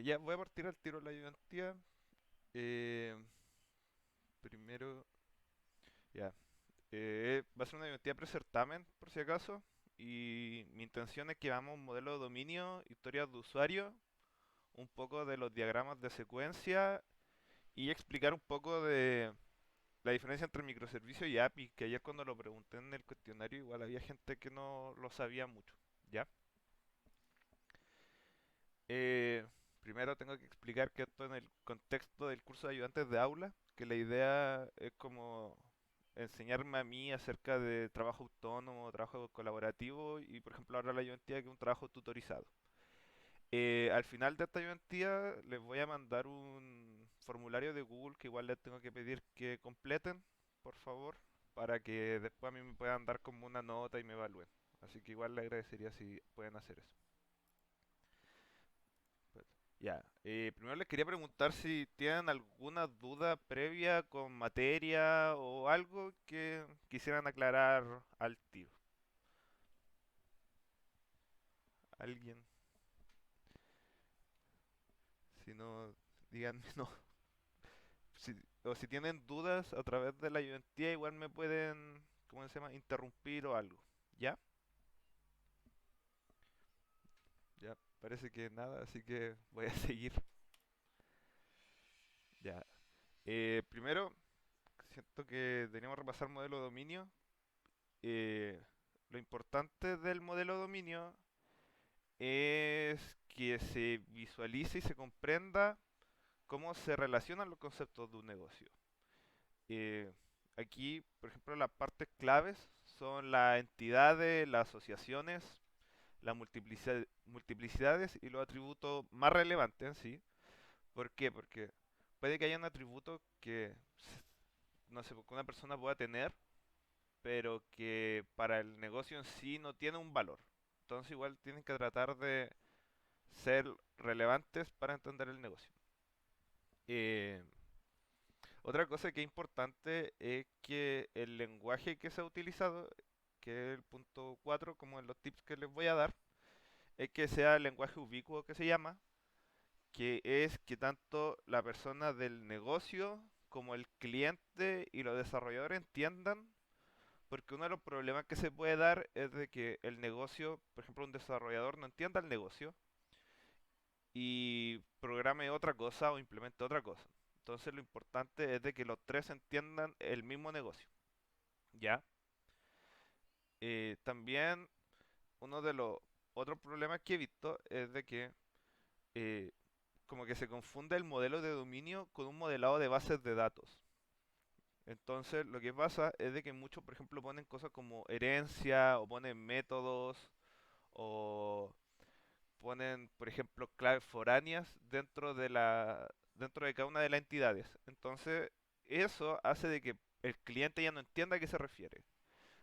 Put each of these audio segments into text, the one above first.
Ya voy a partir al tiro la ayudantía. Eh, Primero, ya. Va a ser una ayudantía pre-certamen, por si acaso. Y mi intención es que hagamos un modelo de dominio, historias de usuario, un poco de los diagramas de secuencia y explicar un poco de la diferencia entre microservicio y API, que ayer cuando lo pregunté en el cuestionario igual había gente que no lo sabía mucho. ¿Ya? Eh, Primero tengo que explicar que esto en el contexto del curso de ayudantes de aula, que la idea es como enseñarme a mí acerca de trabajo autónomo, trabajo colaborativo y por ejemplo ahora la ayudantía que es un trabajo tutorizado. Al final de esta ayudantía les voy a mandar un formulario de Google que igual les tengo que pedir que completen, por favor, para que después a mí me puedan dar como una nota y me evalúen. Así que igual le agradecería si pueden hacer eso. Ya, primero les quería preguntar si tienen alguna duda previa con materia o algo que quisieran aclarar al tiro. ¿Alguien? Si no, díganme no. O si tienen dudas a través de la ayudantía, igual me pueden, ¿cómo se llama? Interrumpir o algo. ¿Ya? Ya, parece que nada, así que voy a seguir. Ya. Primero, siento que teníamos que repasar modelo de dominio. Eh, lo importante del modelo de dominio es que se visualice y se comprenda cómo se relacionan los conceptos de un negocio. Eh, Aquí, por ejemplo, las partes claves son las entidades, las asociaciones, las multiplicidades y los atributos más relevantes en sí. ¿Por qué? Porque puede que haya un atributo que, no sé, que una persona pueda tener, pero que para el negocio en sí no tiene un valor. Entonces igual tienen que tratar de ser relevantes para entender el negocio. Eh, Otra cosa que es importante es que el lenguaje que se ha utilizado, que es el punto 4, como en los tips que les voy a dar, es que sea el lenguaje ubicuo que se llama, que es que tanto la persona del negocio como el cliente y los desarrolladores entiendan, porque uno de los problemas que se puede dar es de que el negocio, por ejemplo, un desarrollador no entienda el negocio y programe otra cosa o implemente otra cosa. Entonces lo importante es de que los tres entiendan el mismo negocio, ¿ya? También uno de los otros problemas que he visto es de que eh, como que se confunde el modelo de dominio con un modelado de bases de datos. Entonces lo que pasa es de que muchos, por ejemplo, ponen cosas como herencia o ponen métodos o ponen, por ejemplo, claves foráneas dentro de cada una de las entidades. Entonces, eso hace de que el cliente ya no entienda a qué se refiere.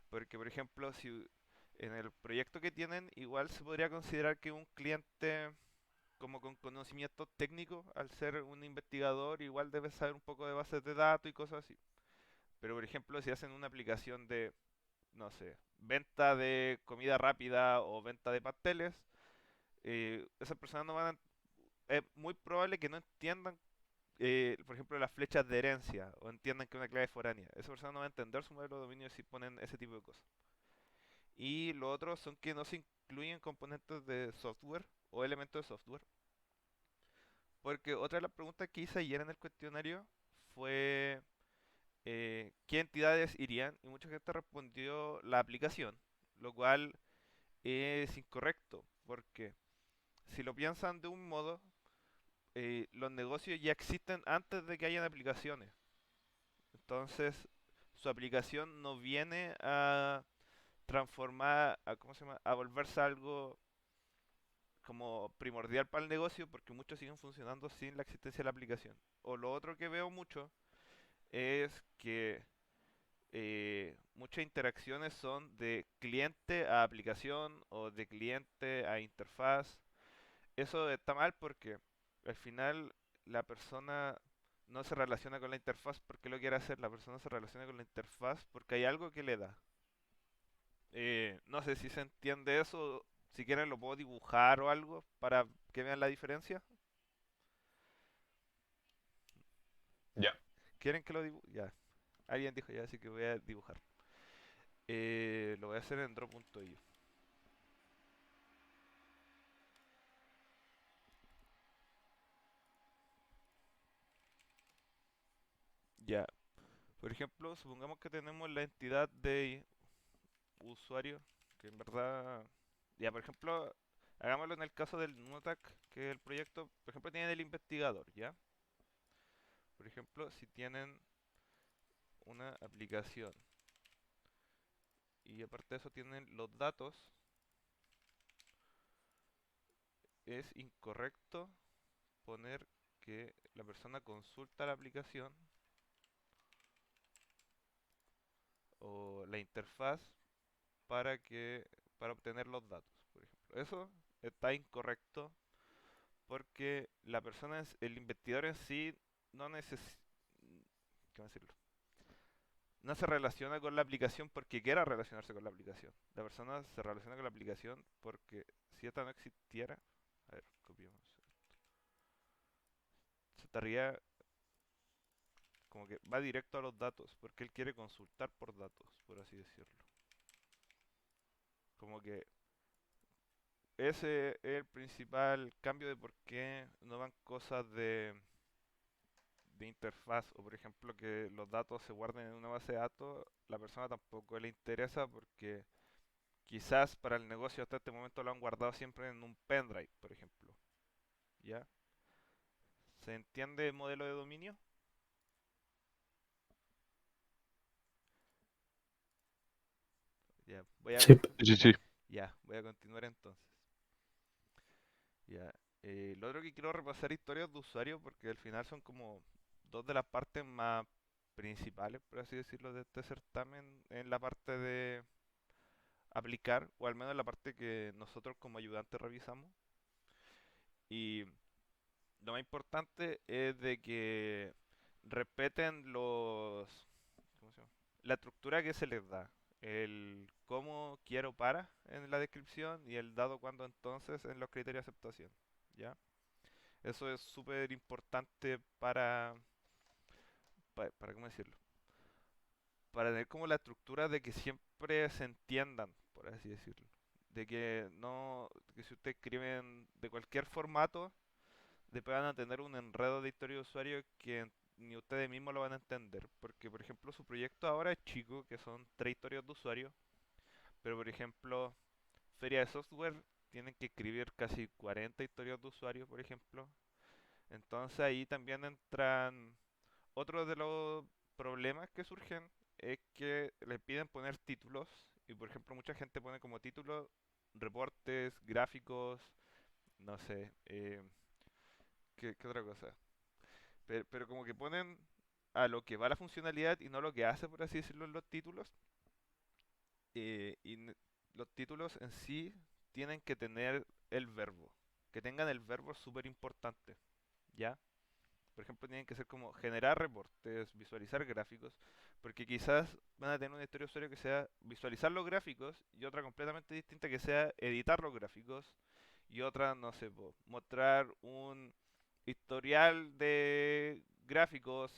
Porque, por ejemplo, si en el proyecto que tienen, igual se podría considerar que un cliente como con conocimiento técnico, al ser un investigador, igual debe saber un poco de bases de datos y cosas así. Pero, por ejemplo, si hacen una aplicación de, no sé, venta de comida rápida o venta de pasteles, esas personas no van a es muy probable que no entiendan, por ejemplo, las flechas de herencia o entiendan que es una clave foránea. Esa persona no va a entender su modelo de dominio si ponen ese tipo de cosas. Y lo otro son que no se incluyen componentes de software o elementos de software. Porque otra de las preguntas que hice ayer en el cuestionario fue qué entidades irían y mucha gente respondió la aplicación, lo cual es incorrecto porque si lo piensan de un modo, los negocios ya existen antes de que hayan aplicaciones. Entonces, su aplicación no viene a transformar, a, ¿cómo se llama? A volverse algo como primordial para el negocio porque muchos siguen funcionando sin la existencia de la aplicación. O lo otro que veo mucho es que muchas interacciones son de cliente a aplicación o de cliente a interfaz. Eso está mal porque al final la persona no se relaciona con la interfaz porque lo quiere hacer, la persona se relaciona con la interfaz porque hay algo que le da. No sé si se entiende eso, si quieren lo puedo dibujar o algo para que vean la diferencia. Ya. ¿Quieren que lo dibuje? Ya. Alguien dijo ya, así que voy a dibujar. Lo voy a hacer en draw.io. Ya. Por ejemplo, supongamos que tenemos la entidad de usuario, que en verdad... Ya, por ejemplo, hagámoslo en el caso del Nutak, que el proyecto, por ejemplo, tiene el investigador, ¿ya? Por ejemplo, si tienen una aplicación y aparte de eso tienen los datos, es incorrecto poner que la persona consulta la aplicación o la interfaz para que para obtener los datos, por ejemplo. Eso está incorrecto porque la persona, el investigador en sí no necesita, ¿cómo decirlo? No se relaciona con la aplicación porque quiera relacionarse con la aplicación. La persona se relaciona con la aplicación porque si esta no existiera, a ver, copiamos. Se estaría como que va directo a los datos porque él quiere consultar por datos, por así decirlo. Como que ese es el principal cambio de por qué no van cosas de interfaz o por ejemplo que los datos se guarden en una base de datos, la persona tampoco le interesa porque quizás para el negocio hasta este momento lo han guardado siempre en un pendrive, por ejemplo. ¿Ya? ¿Se entiende el modelo de dominio? Ya, Sí, Sí, sí, sí. voy a continuar entonces. Ya. Lo otro que quiero repasar historias de usuario porque al final son como dos de las partes más principales, por así decirlo, de este certamen en la parte de aplicar, o al menos en la parte que nosotros como ayudantes revisamos. Y lo más importante es de que respeten ¿cómo se llama? La estructura que se les da. El cómo quiero para en la descripción y el dado cuándo entonces en los criterios de aceptación. ¿Ya? Eso es súper importante para, ¿cómo decirlo? Para tener como la estructura de que siempre se entiendan, por así decirlo. De que no, que si ustedes escriben de cualquier formato, después van a tener un enredo de historia de usuario que ni ustedes mismos lo van a entender. Porque, por ejemplo, su proyecto ahora es chico, que son tres historias de usuario, pero, por ejemplo, Feria de Software tienen que escribir casi 40 historias de usuario, por ejemplo. Entonces ahí también entran otro de los problemas que surgen es que le piden poner títulos y por ejemplo mucha gente pone como título reportes, gráficos, no sé, ¿qué otra cosa? Pero como que ponen a lo que va la funcionalidad y no lo que hace, por así decirlo, en los títulos. Y los títulos en sí tienen que tener el verbo. Que tengan el verbo es súper importante, ¿ya? Por ejemplo, tienen que ser como generar reportes, visualizar gráficos, porque quizás van a tener una historia de usuario que sea visualizar los gráficos y otra completamente distinta que sea editar los gráficos y otra, no sé, mostrar un historial de gráficos,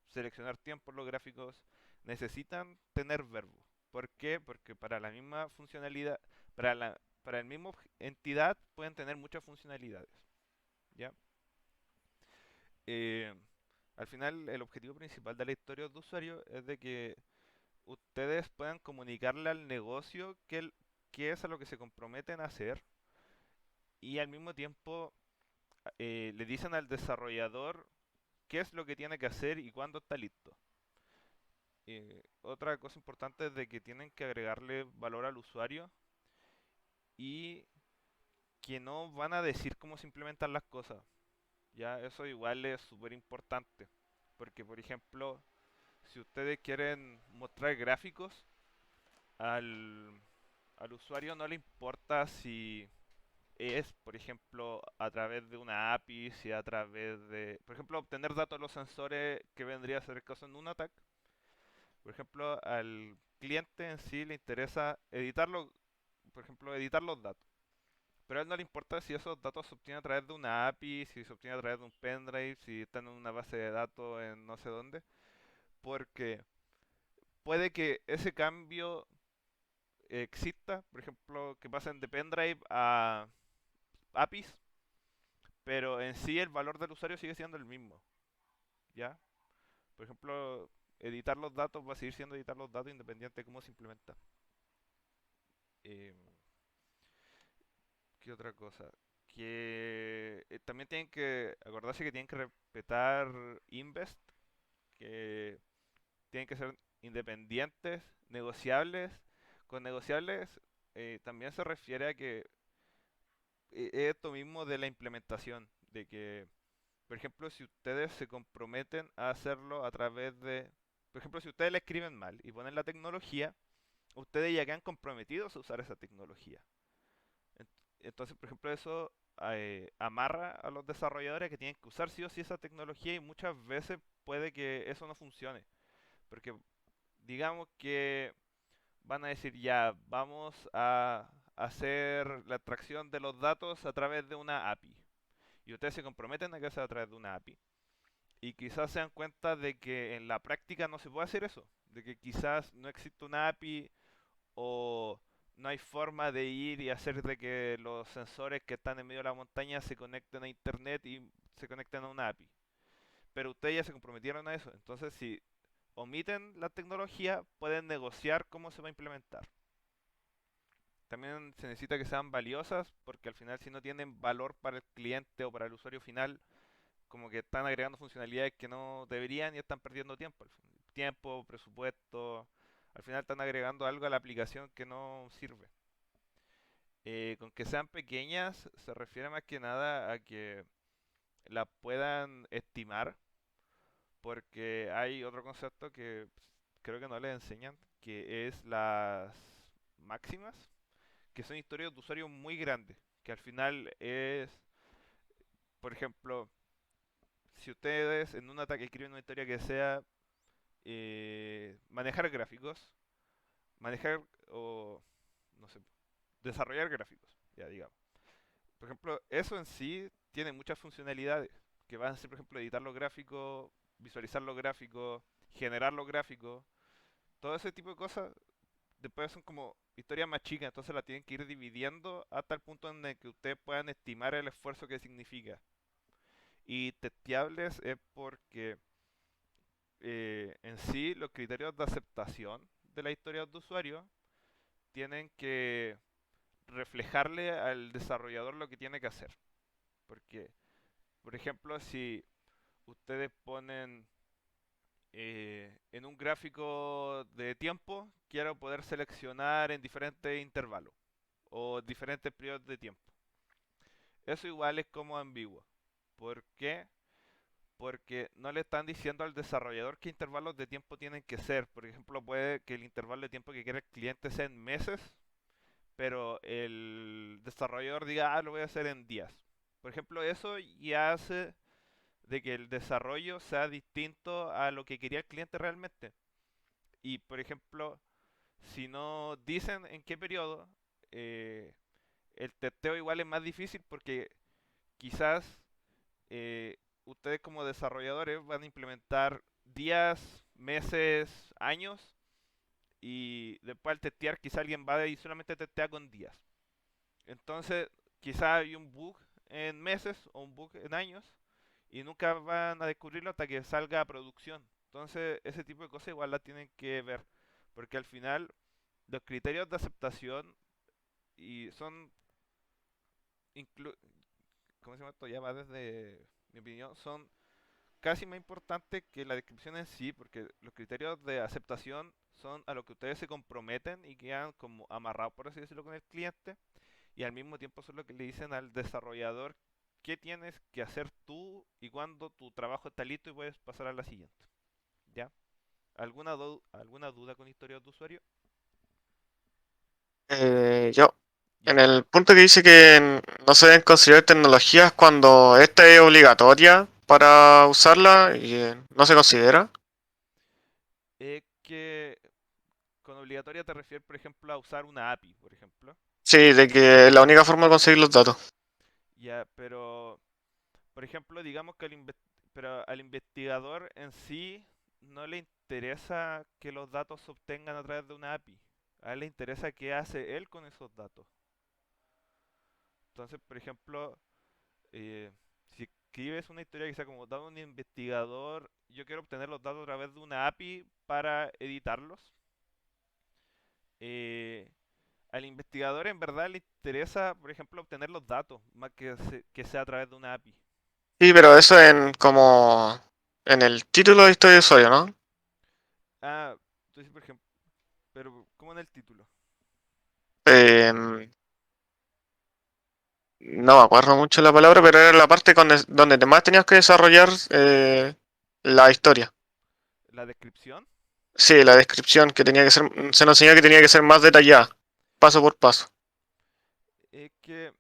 seleccionar tiempos los gráficos, necesitan tener verbo. ¿Por qué? Porque para la misma funcionalidad, para el mismo entidad pueden tener muchas funcionalidades, ¿ya? Eh, Al final, el objetivo principal de la historia de usuario es de que ustedes puedan comunicarle al negocio qué es a lo que se comprometen a hacer y al mismo tiempo le dicen al desarrollador qué es lo que tiene que hacer y cuándo está listo. Otra cosa importante es de que tienen que agregarle valor al usuario y que no van a decir cómo se implementan las cosas. Ya, eso igual es súper importante. Porque, por ejemplo, si ustedes quieren mostrar gráficos, al, al usuario no le importa si es, por ejemplo, a través de una API, si a través de, por ejemplo, obtener datos de los sensores que vendría a ser el caso en un ataque. Por ejemplo, al cliente en sí le interesa editarlo, por ejemplo, editar los datos. Pero a él no le importa si esos datos se obtienen a través de una API, si se obtienen a través de un pendrive, si están en una base de datos en no sé dónde, porque puede que ese cambio exista, por ejemplo, que pasen de pendrive a APIs, pero en sí el valor del usuario sigue siendo el mismo, ¿ya? Por ejemplo, editar los datos va a seguir siendo editar los datos independiente de cómo se implementa. Eh, ¿Qué otra cosa? Que también tienen que acordarse que tienen que respetar Invest, que tienen que ser independientes, negociables. Con negociables también se refiere a que es esto mismo de la implementación, de que, por ejemplo, si ustedes se comprometen a hacerlo a través de, por ejemplo, si ustedes le escriben mal y ponen la tecnología, ustedes ya quedan comprometidos a usar esa tecnología. Ent- Entonces, por ejemplo, eso amarra a los desarrolladores que tienen que usar sí o sí esa tecnología y muchas veces puede que eso no funcione. Porque digamos que van a decir ya, vamos a hacer la extracción de los datos a través de una API. Y ustedes se comprometen a que sea a través de una API. Y quizás se dan cuenta de que en la práctica no se puede hacer eso. De que quizás no existe una API o no hay forma de ir y hacer de que los sensores que están en medio de la montaña se conecten a internet y se conecten a una API. Pero ustedes ya se comprometieron a eso. Entonces, si omiten la tecnología, pueden negociar cómo se va a implementar. También se necesita que sean valiosas porque al final si no tienen valor para el cliente o para el usuario final, como que están agregando funcionalidades que no deberían y están perdiendo tiempo. Tiempo, presupuesto, al final están agregando algo a la aplicación que no sirve. Con que sean pequeñas se refiere más que nada a que la puedan estimar, porque hay otro concepto que creo que no les enseñan, que es las máximas, que son historias de usuario muy grandes, que al final es, por ejemplo, si ustedes en un ataque escriben una historia que sea manejar gráficos, manejar o, no sé, desarrollar gráficos, ya digamos. Por ejemplo, eso en sí tiene muchas funcionalidades, que van a ser, por ejemplo, editar los gráficos, visualizar los gráficos, generar los gráficos, todo ese tipo de cosas. Después son como historias más chicas, entonces la tienen que ir dividiendo hasta el punto en el que ustedes puedan estimar el esfuerzo que significa. Y testeables es porque en sí los criterios de aceptación de la historia de usuario tienen que reflejarle al desarrollador lo que tiene que hacer. Porque, por ejemplo, si ustedes ponen en un gráfico de tiempo, quiero poder seleccionar en diferentes intervalos o diferentes periodos de tiempo. Eso igual es como ambiguo. ¿Por qué? Porque no le están diciendo al desarrollador qué intervalos de tiempo tienen que ser. Por ejemplo, puede que el intervalo de tiempo que quiere el cliente sea en meses, pero el desarrollador diga, ah, lo voy a hacer en días. Por ejemplo, eso ya hace de que el desarrollo sea distinto a lo que quería el cliente realmente. Y, por ejemplo, si no dicen en qué periodo, eh, el testeo igual es más difícil porque quizás ustedes como desarrolladores van a implementar días, meses, años y después al testear quizá alguien va y solamente testea con días. Entonces quizá hay un bug en meses o un bug en años y nunca van a descubrirlo hasta que salga a producción. Entonces ese tipo de cosas igual las tienen que ver porque al final los criterios de aceptación y son ¿cómo se llama esto? Ya va desde mi opinión, son casi más importante que la descripción en sí, porque los criterios de aceptación son a lo que ustedes se comprometen y quedan como amarrados, por así decirlo, con el cliente, y al mismo tiempo son lo que le dicen al desarrollador qué tienes que hacer tú y cuándo tu trabajo está listo y puedes pasar a la siguiente. ¿Ya? ¿Alguna duda con historias de usuario? Yo, en ¿Ya? el punto que dice que no se deben considerar tecnologías cuando esta es obligatoria para usarla y no se considera. Que con obligatoria te refieres, por ejemplo, a usar una API, por ejemplo. Sí, de que es la única forma de conseguir los datos. Ya, pero, por ejemplo, digamos que pero al investigador en sí no le interesa que los datos se obtengan a través de una API. A él le interesa qué hace él con esos datos. Entonces, por ejemplo, eh, si escribes una historia que sea como dado un investigador, yo quiero obtener los datos a través de una API para editarlos. eh, Al investigador en verdad le interesa, por ejemplo, obtener los datos, más que, que sea a través de una API. Sí, pero eso en como en el título de historia de usuario, ¿no? Ah, entonces, por ejemplo, pero como en el título. Em, no me acuerdo mucho la palabra, pero era la parte donde más tenías que desarrollar la historia. La descripción Sí, la descripción que tenía que ser, se nos enseñó que tenía que ser más detallada, paso por paso. es que,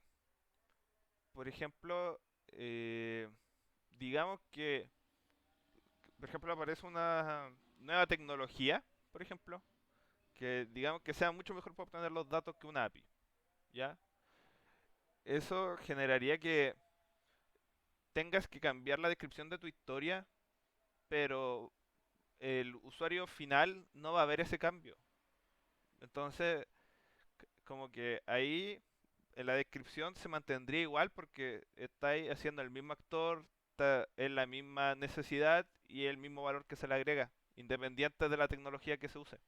por ejemplo, eh, digamos que, por ejemplo, aparece una nueva tecnología, por ejemplo, que digamos que sea mucho mejor para obtener los datos que una API, ¿ya? Eso generaría que tengas que cambiar la descripción de tu historia, pero el usuario final no va a ver ese cambio. Entonces, como que ahí en la descripción se mantendría igual porque estáis haciendo el mismo actor, está en la misma necesidad y el mismo valor que se le agrega, independiente de la tecnología que se use.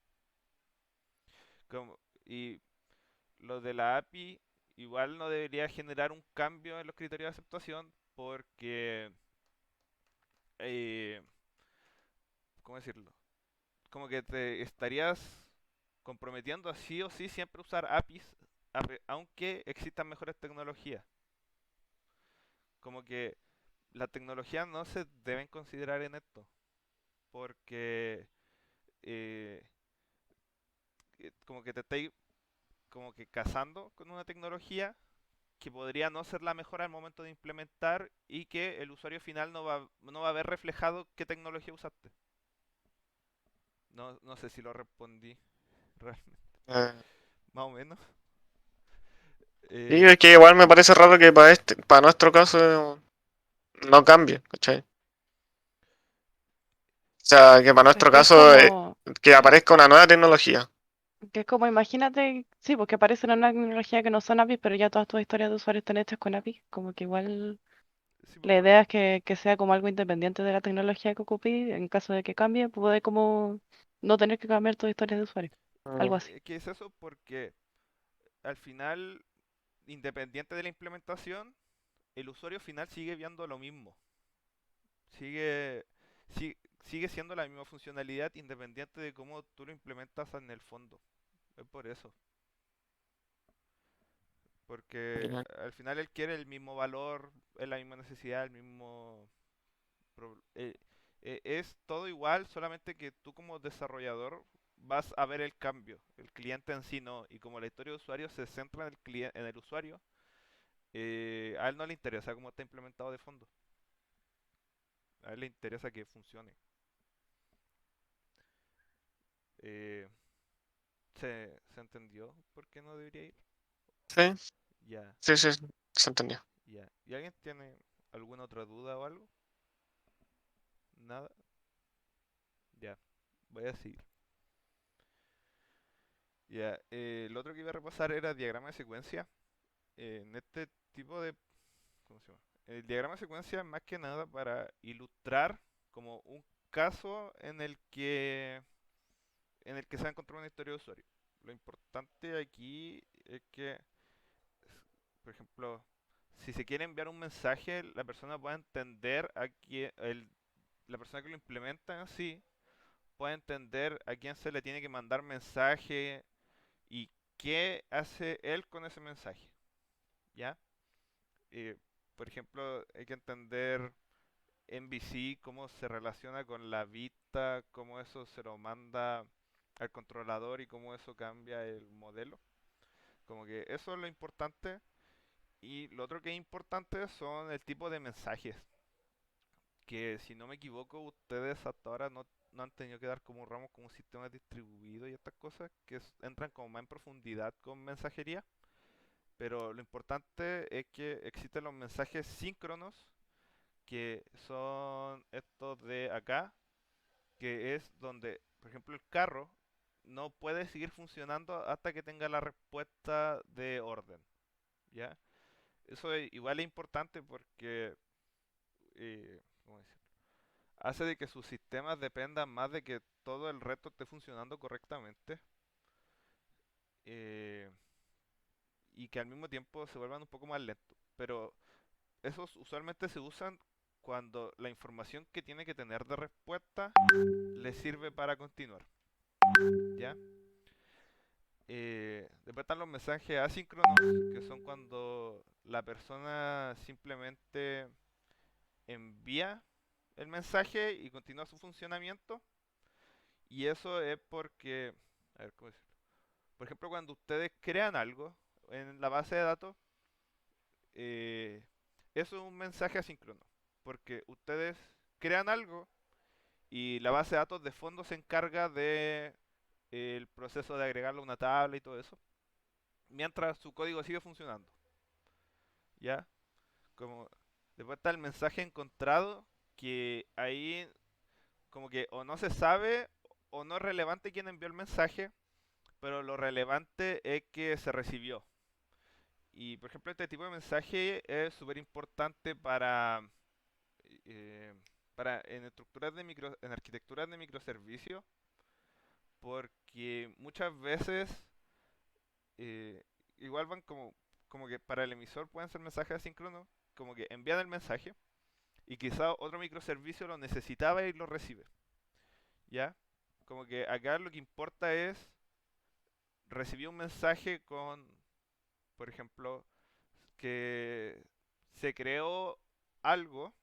Y lo de la API igual no debería generar un cambio en los criterios de aceptación porque, eh, ¿cómo decirlo? Como que te estarías comprometiendo a sí o sí siempre usar APIs, aunque existan mejores tecnologías. Como que las tecnologías no se deben considerar en esto, porque eh, como que te estáis como que casando con una tecnología que podría no ser la mejor al momento de implementar y que el usuario final no va a ver reflejado qué tecnología usaste. No, no sé si lo respondí realmente, Eh, más o menos. y Eh, es que igual me parece raro que para nuestro caso no cambie, ¿cachai? O sea, que para Es nuestro que es caso como, que aparezca una nueva tecnología. imagínate, sí, porque aparece una tecnología que no son APIs, pero ya todas tus historias de usuario están hechas con APIs, como que igual sí, la idea es que sea como algo independiente de la tecnología que ocupes, en caso de que cambie, puede como no tener que cambiar tus historias de usuario, algo Mm, así. ¿qué es eso? Porque al final, independiente de la implementación, el usuario final sigue viendo lo mismo. Sigue, sigue siendo la misma funcionalidad independiente de cómo tú lo implementas en el fondo. Es por eso. Porque ya. al final él quiere el mismo valor, es la misma necesidad, el mismo... es todo igual, solamente que tú como desarrollador vas a ver el cambio. El cliente en sí no. Y como la historia de usuario se centra en el en el usuario, a él no le interesa cómo está implementado de fondo. A él le interesa que funcione. Eh, se entendió por qué no debería ir? Sí, Ya, sí, sí, se entendió. ya. ¿Y alguien tiene alguna otra duda o algo? Nada. Ya, voy a seguir. Ya, lo otro que iba a repasar era diagrama de secuencia. En este tipo de... ¿Cómo se llama? El diagrama de secuencia es más que nada para ilustrar como un caso en el que se va a encontrar una historia de usuario. Lo importante aquí es que, por ejemplo, si se quiere enviar un mensaje, la persona pueda entender a quién, la persona que lo implementa en sí, puede entender a quién se le tiene que mandar mensaje y qué hace él con ese mensaje, ¿ya? Eh, por ejemplo, hay que entender MVC, cómo se relaciona con la vista, cómo eso se lo manda al controlador y cómo eso cambia el modelo. Como que eso es lo importante. Y lo otro que es importante son el tipo de mensajes. Que si no me equivoco, ustedes hasta ahora no han tenido que dar como ramos como sistemas distribuidos y estas cosas que entran como más en profundidad con mensajería. Pero lo importante es que existen los mensajes síncronos, que son estos de acá, que es donde, por ejemplo, el carro no puede seguir funcionando hasta que tenga la respuesta de orden, ¿ya? Eso igual es importante porque, ¿cómo decirlo? Hace de que sus sistemas dependan más de que todo el resto esté funcionando correctamente, eh, y que al mismo tiempo se vuelvan un poco más lentos. Pero esos usualmente se usan cuando la información que tiene que tener de respuesta le sirve para continuar, ¿ya? Después están los mensajes asíncronos, que son cuando la persona simplemente envía el mensaje y continúa su funcionamiento. Y eso es porque, a ver, ¿cómo decirlo? Por ejemplo, cuando ustedes crean algo en la base de datos, eh, eso es un mensaje asíncrono. Porque ustedes crean algo y la base de datos de fondo se encarga de el proceso de agregarlo a una tabla y todo eso, mientras su código sigue funcionando, ¿ya? Como después está el mensaje encontrado, que ahí como que o no se sabe o no es relevante quién envió el mensaje, pero lo relevante es que se recibió. Y por ejemplo, este tipo de mensaje es súper importante eh, para en estructuras de en arquitecturas de microservicios, porque muchas veces eh, igual van como que para el emisor pueden ser mensajes asíncronos, como que envían el mensaje y quizá otro microservicio lo necesitaba y lo recibe, ¿ya? Como que acá lo que importa es recibir un mensaje con, por ejemplo, que se creó algo,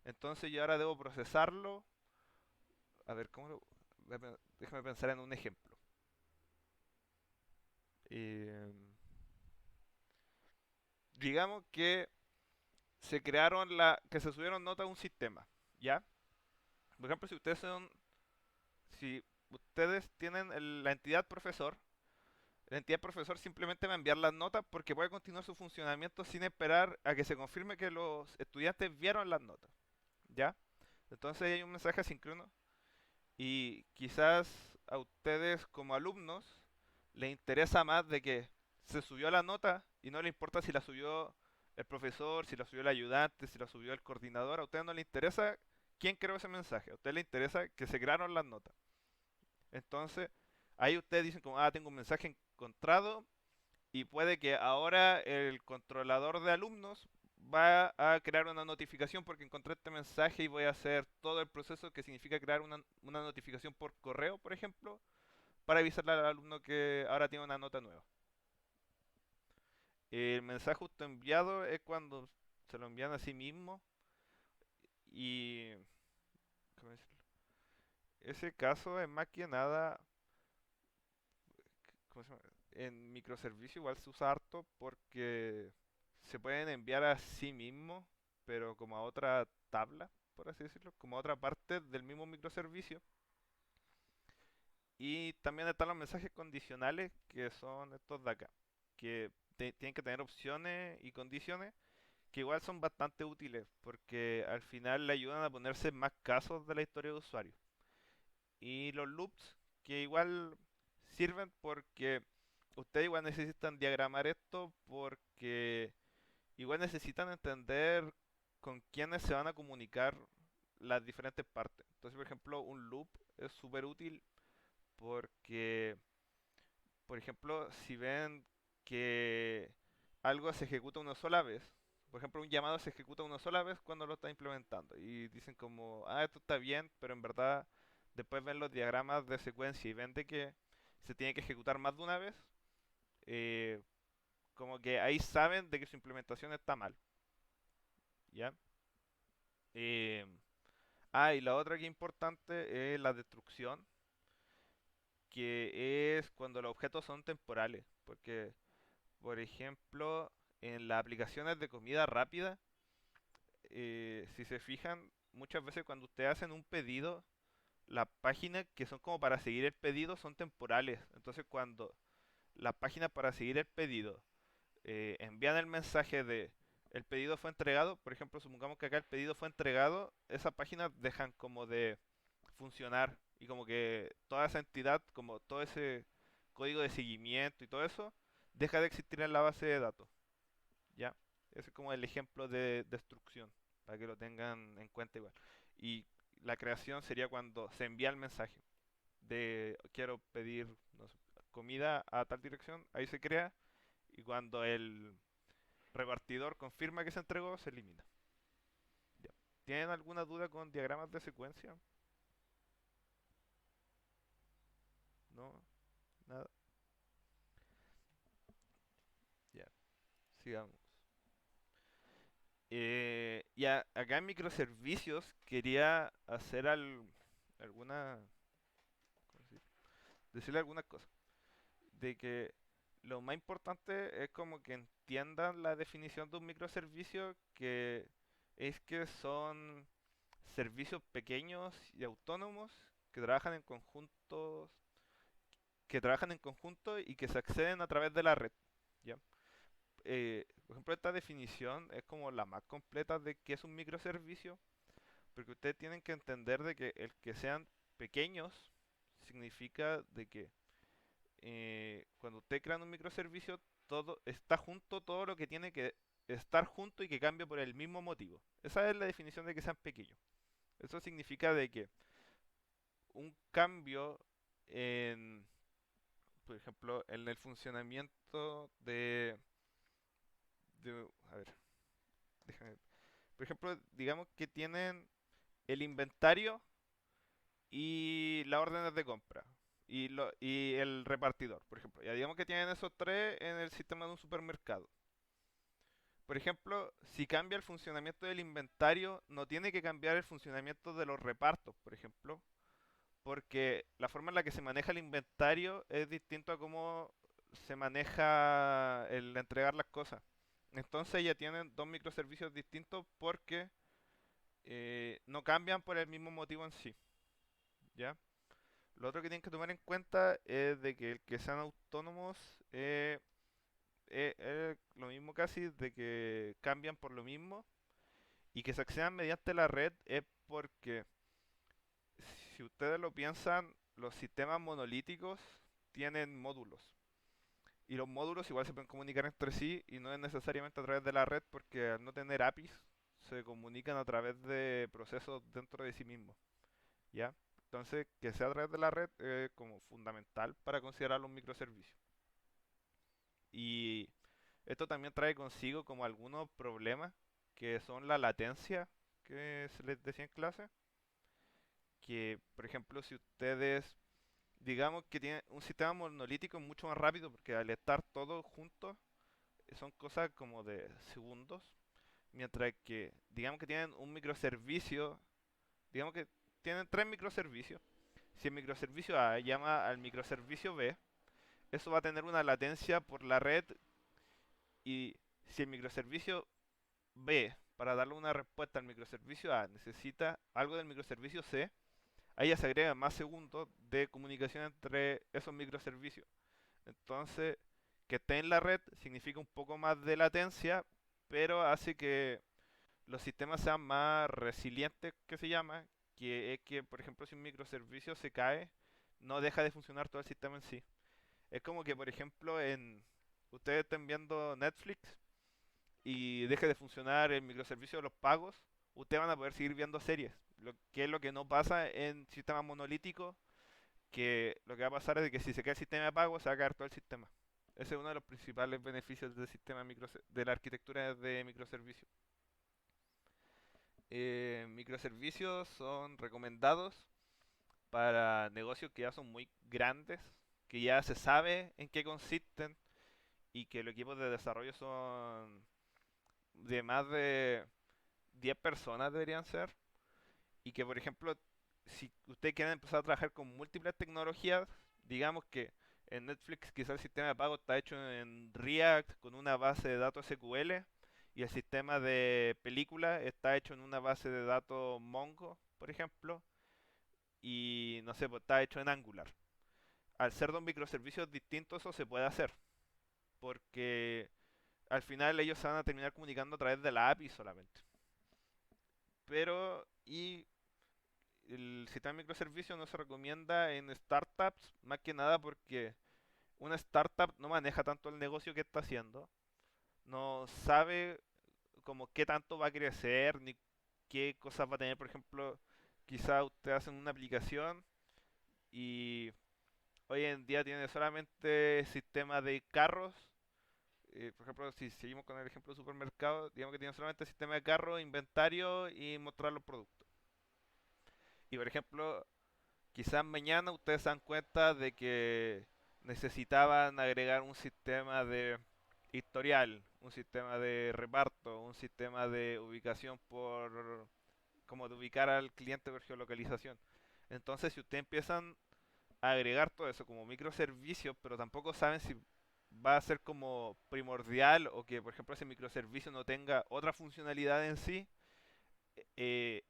entonces yo ahora debo procesarlo. A ver, déjame pensar en un ejemplo. Eh, digamos que que se subieron notas a un sistema, ¿ya? Por ejemplo, si ustedes tienen la entidad profesor, la entidad profesor simplemente va a enviar las notas porque puede continuar su funcionamiento sin esperar a que se confirme que los estudiantes vieron las notas, ¿ya? Entonces hay un mensaje asíncrono y quizás a ustedes como alumnos les interesa más de que se subió la nota y no le importa si la subió el profesor, si la subió el ayudante, si la subió el coordinador. A ustedes no les interesa quién creó ese mensaje, a ustedes les interesa que se crearon las notas. Entonces, ahí ustedes dicen como, tengo un mensaje encontrado y puede que ahora el controlador de alumnos va a crear una notificación porque encontré este mensaje y voy a hacer todo el proceso que significa crear una notificación por correo, por ejemplo, para avisarle al alumno que ahora tiene una nota nueva. El mensaje justo enviado es cuando se lo envían a sí mismo y... ¿cómo decirlo? Ese caso es más que nada... ¿cómo se llama? En microservicio igual se usa harto porque se pueden enviar a sí mismo, pero como a otra tabla, por así decirlo, como a otra parte del mismo microservicio. Y también están los mensajes condicionales, que son estos de acá, que tienen que tener opciones y condiciones, que igual son bastante útiles, porque al final le ayudan a ponerse más casos de la historia de usuario. Y los loops, que igual sirven porque ustedes igual necesitan diagramar esto, porque igual necesitan entender con quiénes se van a comunicar las diferentes partes. Entonces, por ejemplo, un loop es súper útil porque, por ejemplo, si ven que algo se ejecuta una sola vez, por ejemplo, un llamado se ejecuta una sola vez cuando lo está implementando y dicen como, esto está bien, pero en verdad después ven los diagramas de secuencia y ven de que se tiene que ejecutar más de una vez, eh, como que ahí saben de que su implementación está mal, ¿ya? Eh, y la otra que es importante es la destrucción, que es cuando los objetos son temporales, porque por ejemplo, en las aplicaciones de comida rápida, si se fijan, muchas veces cuando ustedes hacen un pedido, las páginas que son como para seguir el pedido son temporales. Entonces, cuando las páginas para seguir el pedido envían el mensaje de el pedido fue entregado, por ejemplo, supongamos que acá el pedido fue entregado, esas páginas dejan como de funcionar y como que toda esa entidad, como todo ese código de seguimiento y todo eso, deja de existir en la base de datos, ¿ya? Ese es como el ejemplo de destrucción, para que lo tengan en cuenta igual. Y la creación sería cuando se envía el mensaje de quiero pedir, no sé, comida a tal dirección, ahí se crea, y cuando el repartidor confirma que se entregó, se elimina. Ya. ¿Tienen alguna duda con diagramas de secuencia? ¿No? Nada. Ya, sigamos. Acá en microservicios quería hacer alguna, ¿cómo se dice? Decirle algunas cosas. De que lo más importante es como que entiendan la definición de un microservicio, que es que son servicios pequeños y autónomos que trabajan en conjuntos, que trabajan en conjunto y que se acceden a través de la red. ¿Ya? Por ejemplo, esta definición es como la más completa de qué es un microservicio, porque ustedes tienen que entender de que el que sean pequeños significa de que cuando usted crea un microservicio, todo está junto, todo lo que tiene que estar junto y que cambie por el mismo motivo. Esa es la definición de que sean pequeños. Eso significa de que un cambio en, por ejemplo, en el funcionamiento a ver, déjame, por ejemplo, digamos que tienen el inventario y las órdenes de compra y el repartidor, por ejemplo. Ya digamos que tienen esos tres en el sistema de un supermercado. Por ejemplo, si cambia el funcionamiento del inventario, no tiene que cambiar el funcionamiento de los repartos, por ejemplo, porque la forma en la que se maneja el inventario es distinto a cómo se maneja el entregar las cosas. Entonces ya tienen dos microservicios distintos porque no cambian por el mismo motivo en sí, ¿ya? Lo otro que tienen que tomar en cuenta es de que el que sean autónomos lo mismo casi, de que cambian por lo mismo y que se accedan mediante la red es porque si ustedes lo piensan, los sistemas monolíticos tienen módulos. Y los módulos igual se pueden comunicar entre sí y no es necesariamente a través de la red porque al no tener APIs se comunican a través de procesos dentro de sí mismos, ¿ya? Entonces, que sea a través de la red es como fundamental para considerarlo un microservicio. Y esto también trae consigo como algunos problemas que son la latencia que se les decía en clase, que por ejemplo si ustedes digamos que tienen un sistema monolítico es mucho más rápido porque al estar todos juntos son cosas como de segundos, mientras que digamos que tienen un microservicio, digamos que tienen tres microservicios. Si el microservicio A llama al microservicio B, eso va a tener una latencia por la red, y si el microservicio B, para darle una respuesta al microservicio A, necesita algo del microservicio C, ahí ya se agregan más segundos de comunicación entre esos microservicios. Entonces, que esté en la red significa un poco más de latencia, pero hace que los sistemas sean más resilientes, que se llama, que es que, por ejemplo, si un microservicio se cae, no deja de funcionar todo el sistema en sí. Es como que, por ejemplo, ustedes estén viendo Netflix y deje de funcionar el microservicio de los pagos, ustedes van a poder seguir viendo series. Lo que es lo que no pasa en sistemas monolíticos, que lo que va a pasar es que si se cae el sistema de pago, se va a caer todo el sistema. Ese es uno de los principales beneficios del sistema de la arquitectura de microservicios. Microservicios son recomendados para negocios que ya son muy grandes, que ya se sabe en qué consisten y que los equipos de desarrollo son de más de 10 personas deberían ser, y que por ejemplo si usted quiere empezar a trabajar con múltiples tecnologías, digamos que en Netflix quizá el sistema de pago está hecho en React con una base de datos SQL y el sistema de película está hecho en una base de datos Mongo, por ejemplo, y no sé, pues está hecho en Angular. Al ser dos microservicios distintos eso se puede hacer, porque al final ellos se van a terminar comunicando a través de la API solamente. Pero, y el sistema de microservicios no se recomienda en startups, más que nada porque una startup no maneja tanto el negocio que está haciendo, no sabe como qué tanto va a crecer, ni qué cosas va a tener. Por ejemplo, quizá usted hace una aplicación y hoy en día tiene solamente sistema de carros. Por ejemplo, si seguimos con el ejemplo de supermercado, digamos que tiene solamente sistema de carro, inventario y mostrar los productos. Y por ejemplo, quizás mañana ustedes se dan cuenta de que necesitaban agregar un sistema de historial, un sistema de reparto, un sistema de ubicación por, como de ubicar al cliente por geolocalización. Entonces, si ustedes empiezan a agregar todo eso como microservicios, pero tampoco saben si va a ser como primordial o que, por ejemplo, ese microservicio no tenga otra funcionalidad en sí,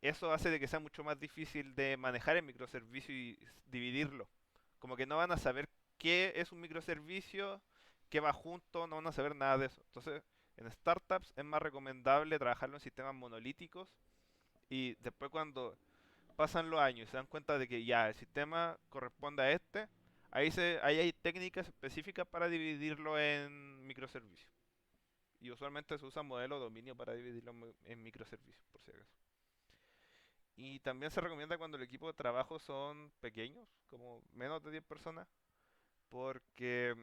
eso hace de que sea mucho más difícil de manejar el microservicio y dividirlo. Como que no van a saber qué es un microservicio, qué va junto, no van a saber nada de eso. Entonces, en startups es más recomendable trabajarlo en sistemas monolíticos y después cuando pasan los años y se dan cuenta de que ya el sistema corresponde a este, ahí hay técnicas específicas para dividirlo en microservicios. Y usualmente se usa modelo de dominio para dividirlo en microservicios, por si acaso. Y también se recomienda cuando el equipo de trabajo son pequeños, como menos de 10 personas, porque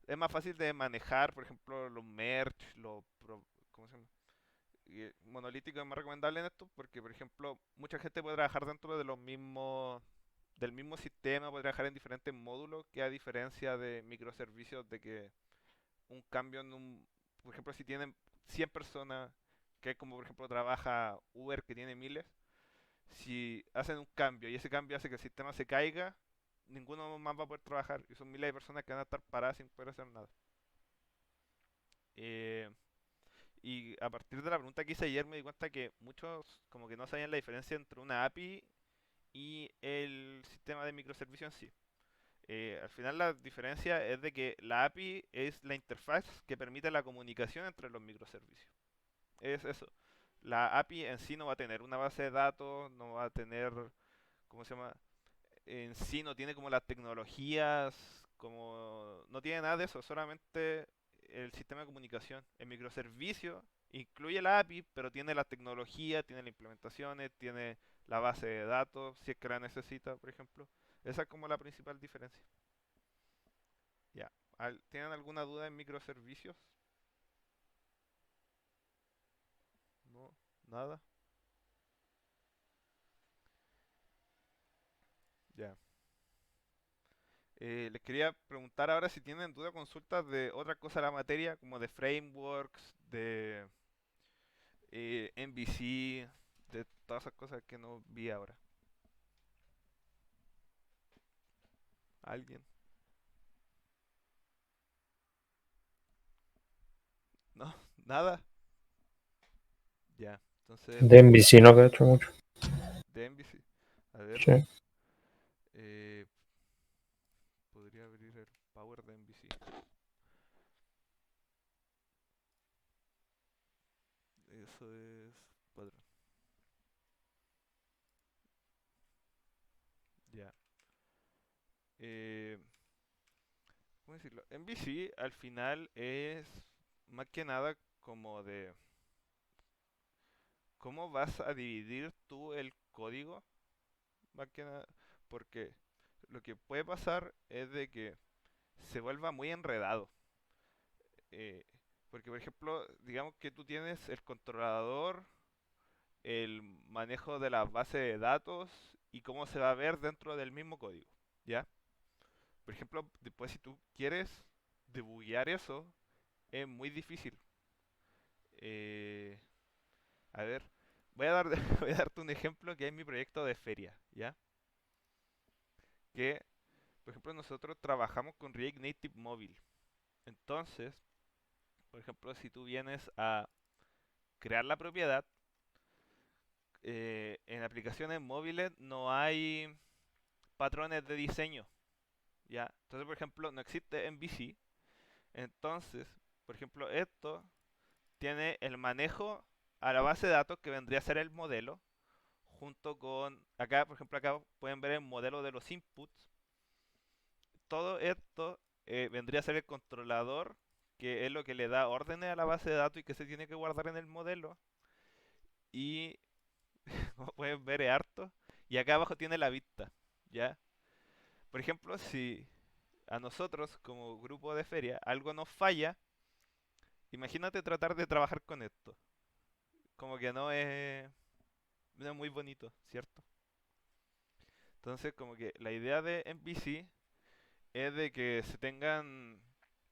es más fácil de manejar, por ejemplo, los merge, ¿cómo se llama? Monolítico es más recomendable en esto porque, por ejemplo, mucha gente puede trabajar dentro de del mismo sistema, puede trabajar en diferentes módulos, que a diferencia de microservicios de que un cambio por ejemplo, si tienen 100 personas, que es como por ejemplo trabaja Uber que tiene miles, si hacen un cambio y ese cambio hace que el sistema se caiga, ninguno más va a poder trabajar y son miles de personas que van a estar paradas sin poder hacer nada. Eh, y a partir de la pregunta que hice ayer me di cuenta que muchos como que no sabían la diferencia entre una API y el sistema de microservicio en sí. Al final la diferencia es de que la API es la interfaz que permite la comunicación entre los microservicios. Es eso. La API en sí no va a tener una base de datos, no va a tener, ¿cómo se llama? En sí no tiene como las tecnologías, como no tiene nada de eso, solamente el sistema de comunicación. El microservicio incluye la API, pero tiene la tecnología, tiene las implementaciones, tiene la base de datos, si es que la necesita, por ejemplo. Esa es como la principal diferencia. Ya. ¿Tienen alguna duda en microservicios? No, nada. Ya. Les quería preguntar ahora si tienen duda o consultas de otra cosa de la materia, como de frameworks, de MVC, de todas esas cosas que no vi ahora. ¿Alguien? ¿No? ¿Nada? Ya. Entonces, De NBC no cacho mucho. de MVC. A ver, Sí. eh, podría abrir el Power de MVC. Eso es patrón. Ya. Eh, ¿Cómo decirlo? MVC al final es más que nada como de cómo vas a dividir tú el código, más que nada, porque lo que puede pasar es de que se vuelva muy enredado. eh, Porque, por ejemplo, digamos que tú tienes el controlador, el manejo de la base de datos y cómo se va a ver dentro del mismo código, ¿ya? Por ejemplo, después si tú quieres debuguear eso, es muy difícil. Eh, a ver, voy a darte un ejemplo que es mi proyecto de feria, ¿ya? Que, por ejemplo, nosotros trabajamos con React Native Móvil. Entonces, por ejemplo, si tú vienes a crear la propiedad, en aplicaciones móviles no hay patrones de diseño, ¿ya? Entonces, por ejemplo, no existe MVC. Entonces, Por ejemplo, esto tiene el manejo a la base de datos que vendría a ser el modelo, junto con, acá, por ejemplo, acá pueden ver el modelo de los inputs. Todo esto vendría a ser el controlador, que es lo que le da órdenes a la base de datos y que se tiene que guardar en el modelo. Y como pueden ver es harto. Y acá abajo tiene la vista, ¿ya? Por ejemplo, si a nosotros como grupo de feria algo nos falla, imagínate tratar de trabajar con esto. Como que no es muy bonito, ¿cierto? Entonces, como que la idea de MVC es de que se tengan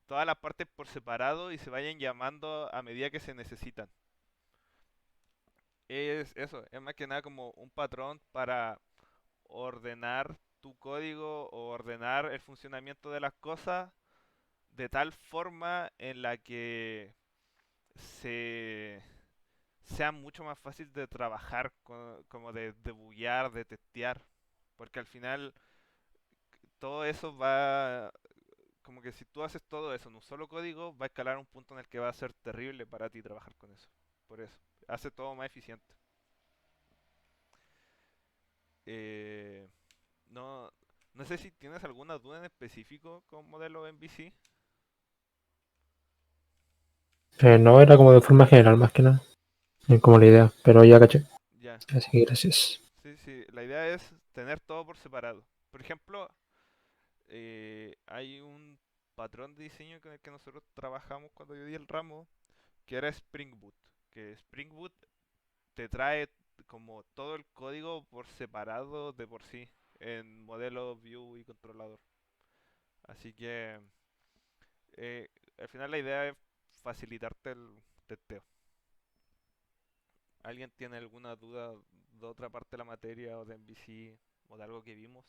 todas las partes por separado y se vayan llamando a medida que se necesitan. Es eso, es más que nada como un patrón para ordenar tu código o ordenar el funcionamiento de las cosas de tal forma en la que se sea mucho más fácil de trabajar, como de debuguear, de testear, porque al final todo eso va, como que si tú haces todo eso en un solo código, va a escalar a un punto en el que va a ser terrible para ti trabajar con eso. Por eso, hace todo más eficiente. Eh, no, no sé si tienes alguna duda en específico con modelo MVC. No, era como de forma general más que nada. Como la idea, pero ya caché. Ya, Así que gracias. sí, sí, la idea es tener todo por separado. Por ejemplo, hay un patrón de diseño con el que nosotros trabajamos cuando yo di el ramo, que era Spring Boot. Que Spring Boot te trae como todo el código por separado de por sí, en modelo, view y controlador. Así que eh, al final la idea es facilitarte el testeo. ¿Alguien tiene alguna duda de otra parte de la materia o de MVC o de algo que vimos?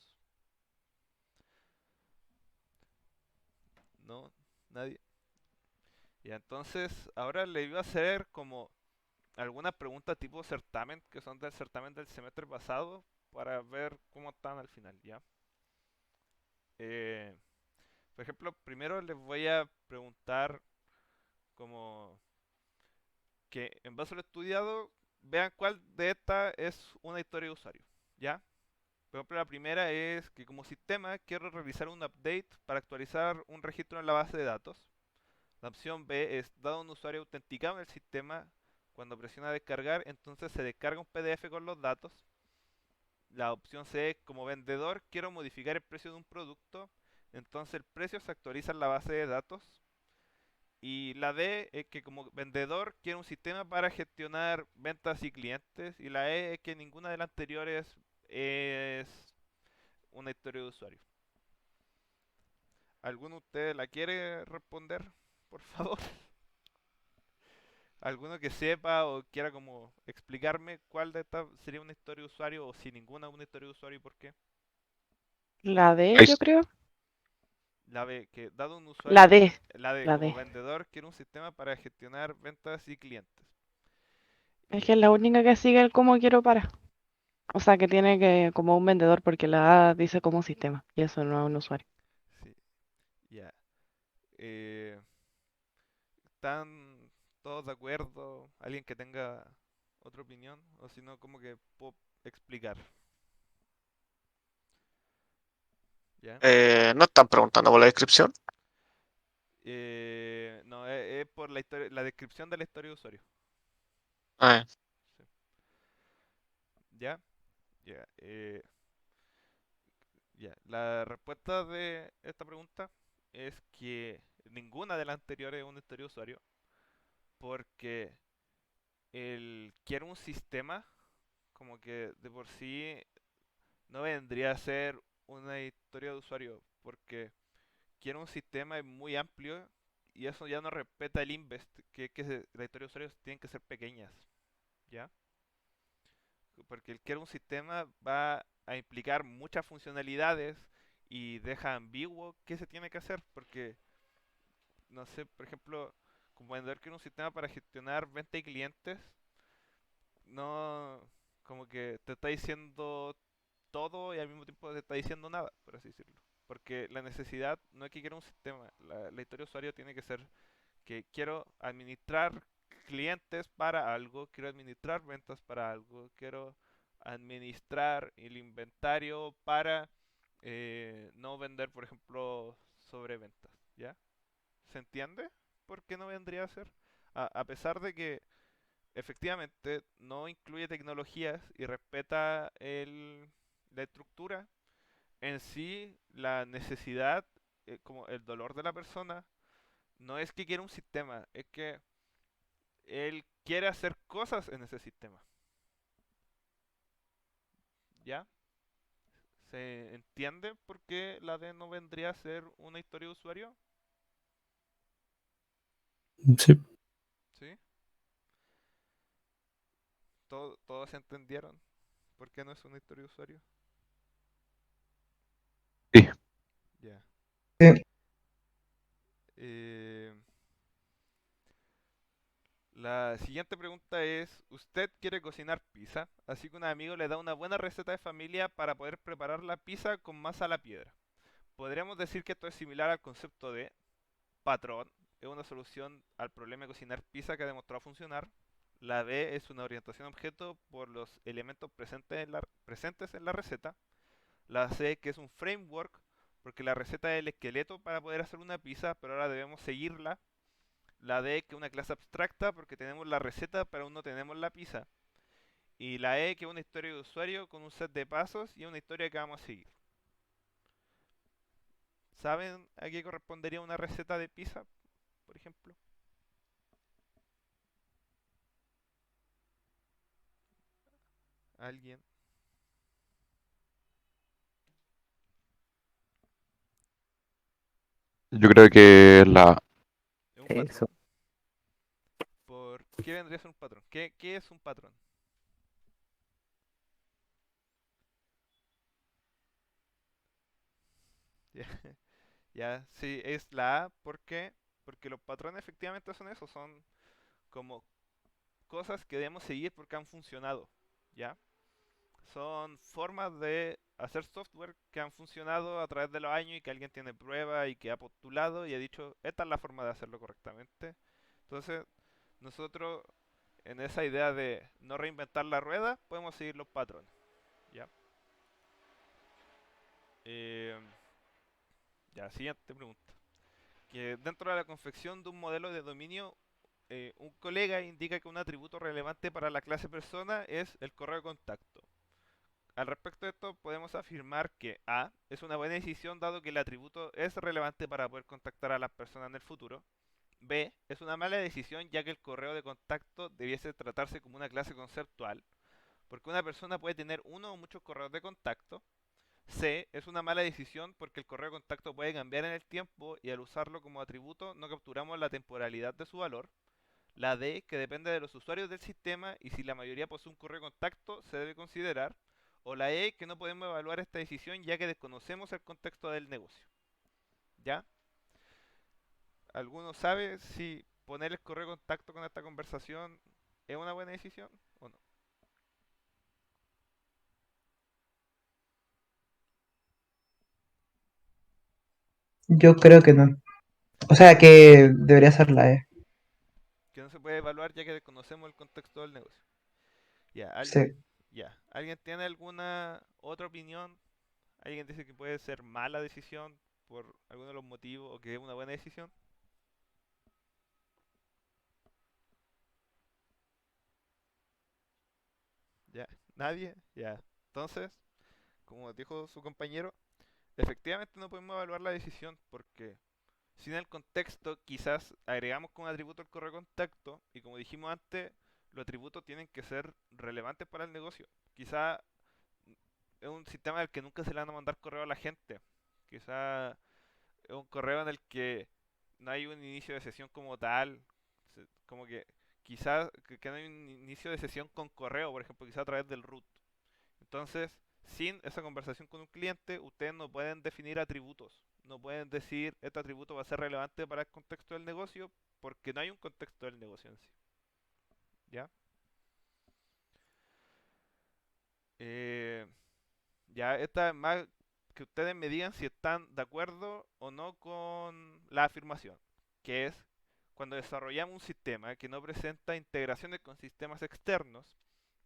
¿No? ¿Nadie? Y entonces ahora le iba a hacer como algunas preguntas tipo certamen, que son del certamen del semestre pasado, para ver cómo están al final, ¿ya? Eh, por ejemplo, primero les voy a preguntar como que en base a lo estudiado, vean cuál de estas es una historia de usuario, ¿ya? Por ejemplo, la primera es que como sistema quiero realizar un update para actualizar un registro en la base de datos. La opción B es, dado un usuario autenticado en el sistema, cuando presiona descargar, entonces se descarga un PDF con los datos. La opción C es, como vendedor quiero modificar el precio de un producto, entonces el precio se actualiza en la base de datos. Y la D es que como vendedor quiero un sistema para gestionar ventas y clientes. Y la E es que ninguna de las anteriores es una historia de usuario. ¿Alguno de ustedes la quiere responder, por favor? ¿Alguno que sepa o quiera como explicarme cuál de estas sería una historia de usuario o si ninguna es una historia de usuario y por qué? La D, Ay, yo creo. La B, que dado un La usuario, D, la D, la como D. vendedor quiere un sistema para gestionar ventas y clientes. Es Y que es la única que sigue el cómo quiero para. O sea, que tiene que, como un vendedor, porque la A dice como sistema, y eso no es un usuario. sí, ya. Eh, ¿Están todos de acuerdo? ¿Alguien que tenga otra opinión? O si no, como que puedo explicar. ¿Ya? no están preguntando por la descripción. No, es por la historia, la descripción de la historia de usuario. Ah, Sí. ¿Ya? Ya. Ya. La respuesta de esta pregunta es que ninguna de las anteriores es una historia de usuario porque el quiero un sistema como que de por sí no vendría a ser una historia de usuario porque quiero un sistema es muy amplio y eso ya no respeta el invest, la historia de usuarios tienen que ser pequeñas, ¿ya? Porque el quiero un sistema va a implicar muchas funcionalidades y deja ambiguo qué se tiene que hacer, porque, no sé, por ejemplo, como vendedor quiero un sistema para gestionar venta y clientes, no, como que te está diciendo todo y al mismo tiempo te está diciendo nada, por así decirlo. Porque la necesidad no es que quiera un sistema, la historia de usuario tiene que ser que quiero administrar clientes para algo, quiero administrar ventas para algo, quiero administrar el inventario para no vender, por ejemplo, sobreventas, ¿ya? ¿Se entiende por qué no vendría a ser? A pesar de que efectivamente no incluye tecnologías y respeta la estructura, en sí la necesidad, como el dolor de la persona, no es que quiera un sistema, es que él quiere hacer cosas en ese sistema, ¿ya? ¿Se entiende por qué la D no vendría a ser una historia de usuario? Sí. ¿Sí? ¿Todos entendieron por qué no es una historia de usuario? Sí. Ya. Sí. Eh, la siguiente pregunta es, usted quiere cocinar pizza, así que un amigo le da una buena receta de familia para poder preparar la pizza con masa a la piedra. Podríamos decir que esto es similar al concepto de patrón, es una solución al problema de cocinar pizza que ha demostrado funcionar. La B es una orientación a objeto por los elementos presentes en la receta. La C, que es un framework, porque la receta es el esqueleto para poder hacer una pizza, pero ahora debemos seguirla. La D, que es una clase abstracta, porque tenemos la receta, pero aún no tenemos la pizza. Y la E, que es una historia de usuario con un set de pasos y una historia que vamos a seguir. ¿Saben a qué correspondería una receta de pizza, por ejemplo? ¿Alguien? Yo creo que ¿Es un Eso. patrón? ¿Por qué vendría a ser un patrón? ¿Qué es un patrón? Ya, ya, sí, es la A. ¿Por qué? Porque los patrones efectivamente son eso, son como cosas que debemos seguir porque han funcionado, ¿ya? Son formas de hacer software que han funcionado a través de los años y que alguien tiene prueba y que ha postulado y ha dicho, esta es la forma de hacerlo correctamente. Entonces, nosotros en esa idea de no reinventar la rueda, podemos seguir los patrones, ¿ya? Eh, ya, siguiente pregunta. Que dentro de la confección de un modelo de dominio, un colega indica que un atributo relevante para la clase persona es el correo de contacto. Al respecto de esto, podemos afirmar que A es una buena decisión dado que el atributo es relevante para poder contactar a las personas en el futuro. B es una mala decisión ya que el correo de contacto debiese tratarse como una clase conceptual, porque una persona puede tener uno o muchos correos de contacto. C es una mala decisión porque el correo de contacto puede cambiar en el tiempo y al usarlo como atributo no capturamos la temporalidad de su valor. La D, que depende de los usuarios del sistema y si la mayoría posee un correo de contacto, se debe considerar. O la E, que no podemos evaluar esta decisión ya que desconocemos el contexto del negocio. ¿Ya? ¿Alguno sabe si poner el correo de contacto con esta conversación es una buena decisión o no? Yo creo que no. O sea, que debería ser la E. Que no se puede evaluar ya que desconocemos el contexto del negocio. Ya, Sí. ¿alguien tiene alguna otra opinión? ¿Alguien dice que puede ser mala decisión por alguno de los motivos o que es una buena decisión? ¿Ya? ¿Nadie? Ya. Entonces, como dijo su compañero, efectivamente no podemos evaluar la decisión porque sin el contexto quizás agregamos como atributo el correo de contacto y como dijimos antes, los atributos tienen que ser relevantes para el negocio. Quizá es un sistema en el que nunca se le van a mandar correo a la gente. Quizá es un correo en el que no hay un inicio de sesión como tal. Como que quizás que no hay un inicio de sesión con correo, por ejemplo, quizá a través del root. Entonces, sin esa conversación con un cliente, ustedes no pueden definir atributos. No pueden decir, este atributo va a ser relevante para el contexto del negocio, porque no hay un contexto del negocio en sí. ¿Ya? Eh, ya, esta es más que ustedes me digan si están de acuerdo o no con la afirmación, que es, cuando desarrollamos un sistema que no presenta integraciones con sistemas externos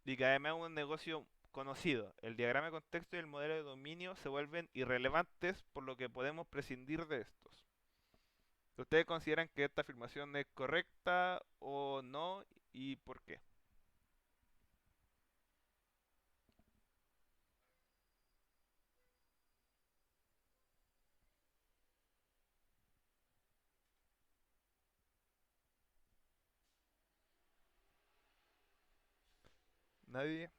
y que además es un negocio conocido, el diagrama de contexto y el modelo de dominio se vuelven irrelevantes por lo que podemos prescindir de estos. ¿Ustedes consideran que esta afirmación es correcta o no y por qué? ¿Nadie?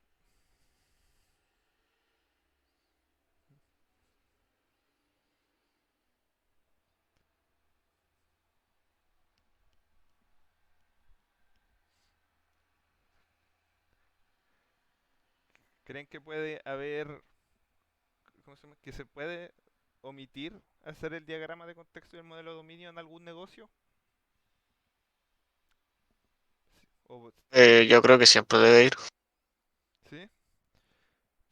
¿Creen que puede haber, ¿cómo se llama? Que se puede omitir hacer el diagrama de contexto y el modelo de dominio en algún negocio? Sí, Yo creo que siempre debe ir. ¿sí?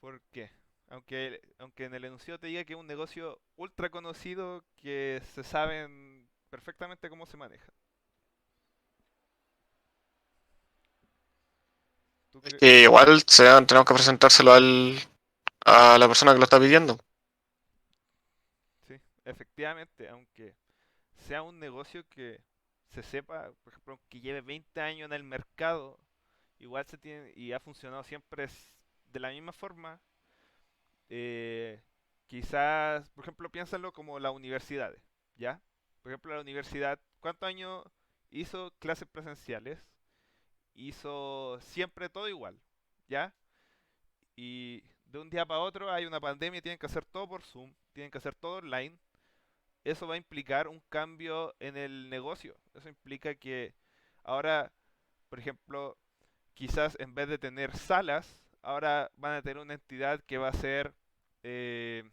¿Por qué? Aunque en el enunciado te diga que es un negocio ultra conocido que se saben perfectamente cómo se maneja. ¿Tú Es crees? que igual tenemos que presentárselo a la persona que lo está pidiendo. Sí, efectivamente, aunque sea un negocio que se sepa, por ejemplo, que lleve 20 años en el mercado, igual se tiene y ha funcionado siempre de la misma forma. Quizás, por ejemplo, piénsalo como las universidades, ¿ya? Por ejemplo, la universidad, ¿cuántos años hizo clases presenciales? Hizo siempre todo igual, ¿ya? Y de un día para otro hay una pandemia y tienen que hacer todo por Zoom, tienen que hacer todo online. Eso va a implicar un cambio en el negocio. Eso implica que ahora, por ejemplo, quizás en vez de tener salas, ahora van a tener una entidad que va a ser, eh,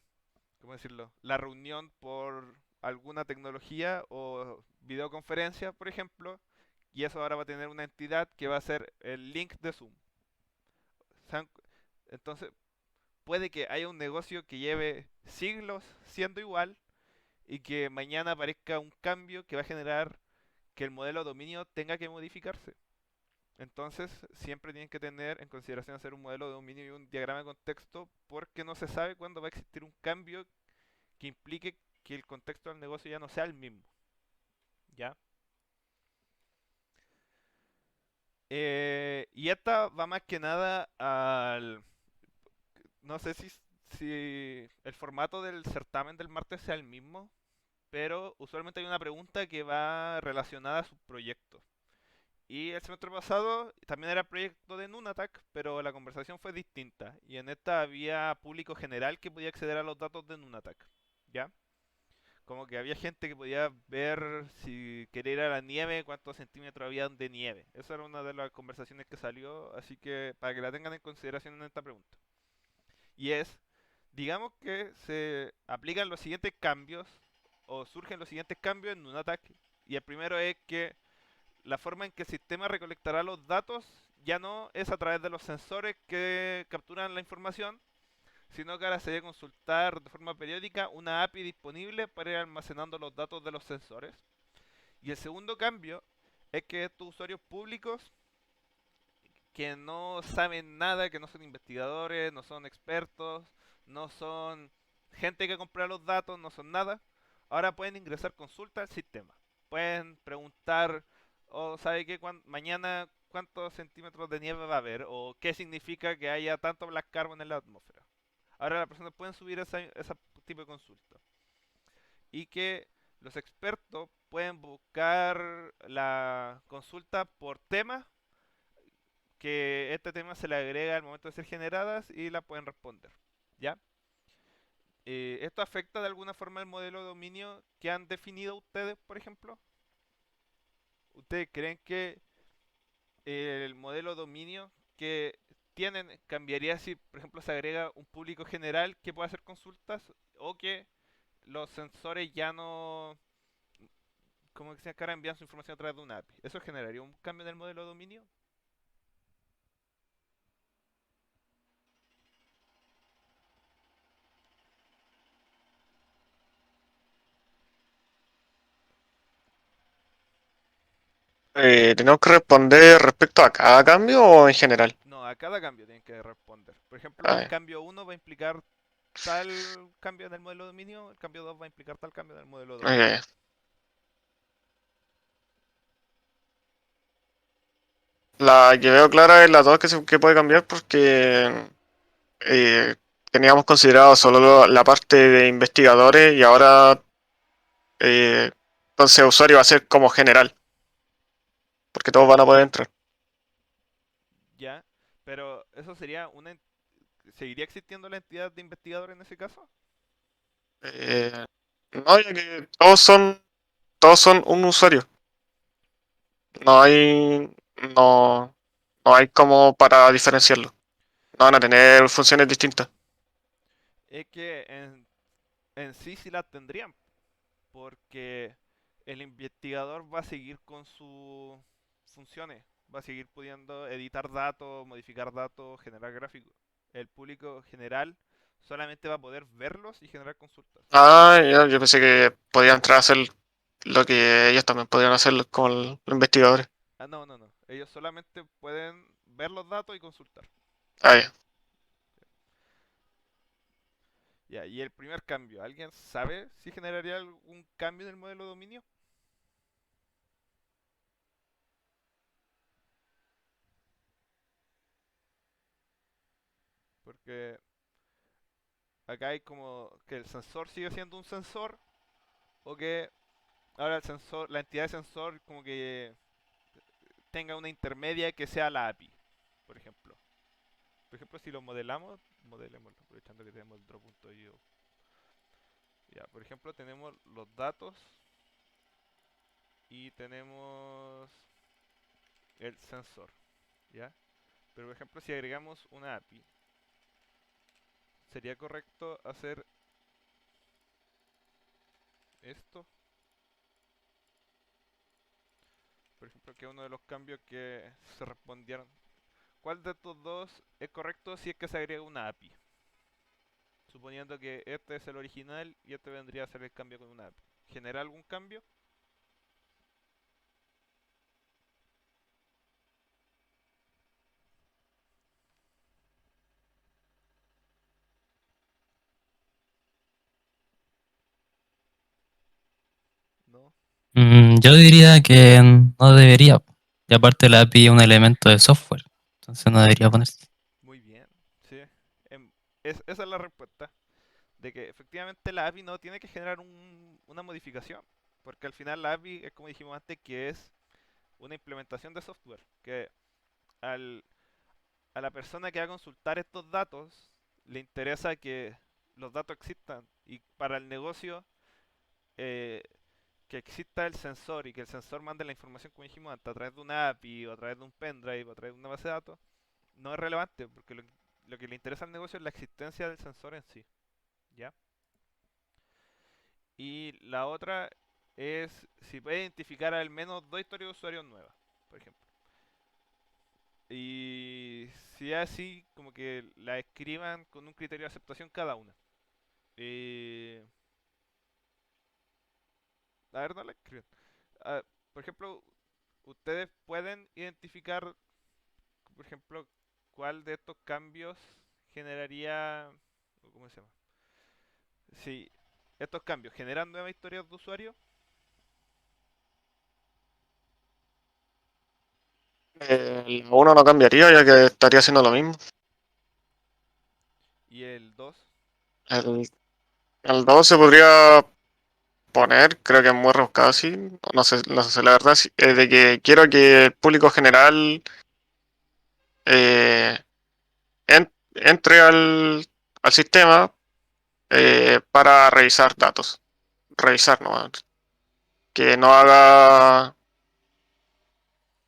¿cómo decirlo? La reunión por alguna tecnología o videoconferencia, por ejemplo, y eso ahora va a tener una entidad que va a ser el link de Zoom. ¿Saben? Entonces, puede que haya un negocio que lleve siglos siendo igual y que mañana aparezca un cambio que va a generar que el modelo de dominio tenga que modificarse. Entonces, siempre tienen que tener en consideración hacer un modelo de dominio y un diagrama de contexto porque no se sabe cuándo va a existir un cambio que implique que el contexto del negocio ya no sea el mismo. ¿Ya? Y esta va más que nada al... No sé si el formato del certamen del martes sea el mismo, pero usualmente hay una pregunta que va relacionada a su proyecto. Y el semestre pasado también era proyecto de Nunatak, pero la conversación fue distinta. Y en esta había público general que podía acceder a los datos de Nunatak. ¿Ya? Como que había gente que podía ver si quería ir a la nieve, cuántos centímetros había de nieve. Esa era una de las conversaciones que salió, así que para que la tengan en consideración en esta pregunta. Y es, digamos que se aplican los siguientes cambios, o surgen los siguientes cambios en Nunatak. Y el primero es que la forma en que el sistema recolectará los datos ya no es a través de los sensores que capturan la información, sino que ahora se debe consultar de forma periódica una API disponible para ir almacenando los datos de los sensores. Y el segundo cambio es que estos usuarios públicos que no saben nada, que no son investigadores, no son expertos, no son gente que compra los datos, no son nada, ahora pueden ingresar consulta al sistema. Pueden preguntar, o ¿sabe qué? Mañana cuántos centímetros de nieve va a haber, o qué significa que haya tanto black carbon en la atmósfera. Ahora las personas pueden subir ese tipo de consulta. Y que los expertos pueden buscar la consulta por tema, que este tema se le agrega al momento de ser generadas y la pueden responder. ¿Ya? ¿Esto afecta de alguna forma el modelo de dominio que han definido ustedes, por ejemplo? ¿Ustedes creen que el modelo de dominio que tienen cambiaría si, por ejemplo, se agrega un público general que pueda hacer consultas o que los sensores ya no, como que se ahora envían su información a través de una API? ¿Eso generaría un cambio en el modelo de dominio? ¿Tenemos que responder respecto a cada cambio o en general? No, a cada cambio tienen que responder. Por ejemplo, Ah, el ya. cambio uno va a implicar tal cambio en el modelo de dominio, el cambio 2 va a implicar tal cambio en el modelo de Ah, ya, dominio. ya. La que veo clara es la 2 que puede cambiar porque eh, teníamos considerado solo la parte de investigadores y ahora eh, entonces usuario va a ser como general, porque todos van a poder entrar. ¿Ya? Pero eso sería ¿seguiría existiendo la entidad de investigador en ese caso? Eh, no, ya que todos son un usuario. No hay, no, no hay como para diferenciarlo. No van a tener funciones distintas. Es que en sí las tendrían, porque el investigador va a seguir con sus funciones, va a seguir pudiendo editar datos, modificar datos, generar gráficos. El público general solamente va a poder verlos y generar consultas. Ah, ya, yo pensé que podían entrar a hacer lo que ellos también podrían hacer con los investigadores. Ah, no, no, no. Ellos solamente pueden ver los datos y consultar. Ah, ya. Ya, y el primer cambio, ¿alguien sabe si generaría algún cambio en el modelo de dominio? Porque acá hay como que el sensor sigue siendo un sensor o que ahora el sensor, la entidad de sensor como que tenga una intermedia que sea la API, por ejemplo. Por ejemplo, si lo modelamos, modelémoslo, aprovechando que tenemos el draw.io. Ya, por ejemplo, tenemos los datos y tenemos el sensor, ¿ya? Pero por ejemplo, si agregamos una API, ¿sería correcto hacer esto? Por ejemplo, que uno de los cambios que se respondieron. ¿Cuál de estos dos es correcto si es que se agrega una API? Suponiendo que este es el original y este vendría a ser el cambio con una API. ¿Genera algún cambio? No. Yo diría que no debería. Y aparte la API es un elemento de software. Entonces no debería ponerse. Muy bien. Sí. Esa es la respuesta. De que efectivamente la API no tiene que generar una modificación. Porque al final la API es como dijimos antes que es una implementación de software. Que al, a la persona que va a consultar estos datos le interesa que los datos existan. Y para el negocio eh, que exista el sensor y que el sensor mande la información como dijimos antes a través de una API o a través de un pendrive o a través de una base de datos no es relevante porque lo que le interesa al negocio es la existencia del sensor en sí, ¿ya? Y la otra es si puede identificar al menos dos historias de usuarios nuevas, por ejemplo. Y si es así, como que la escriban con un criterio de aceptación cada una. Eh, a ver, no la escriben. Ah, por ejemplo, ustedes pueden identificar, por ejemplo, cuál de estos cambios generaría, o ¿cómo se llama? Si estos cambios generan nuevas historias de usuario El uno no cambiaría ya que estaría haciendo lo mismo. y el 2 El, el 2 se podría poner, creo que es muy rebuscado así, no sé, no sé la verdad, de que quiero que el público general eh, entre al sistema para revisar datos, revisar no, que no haga,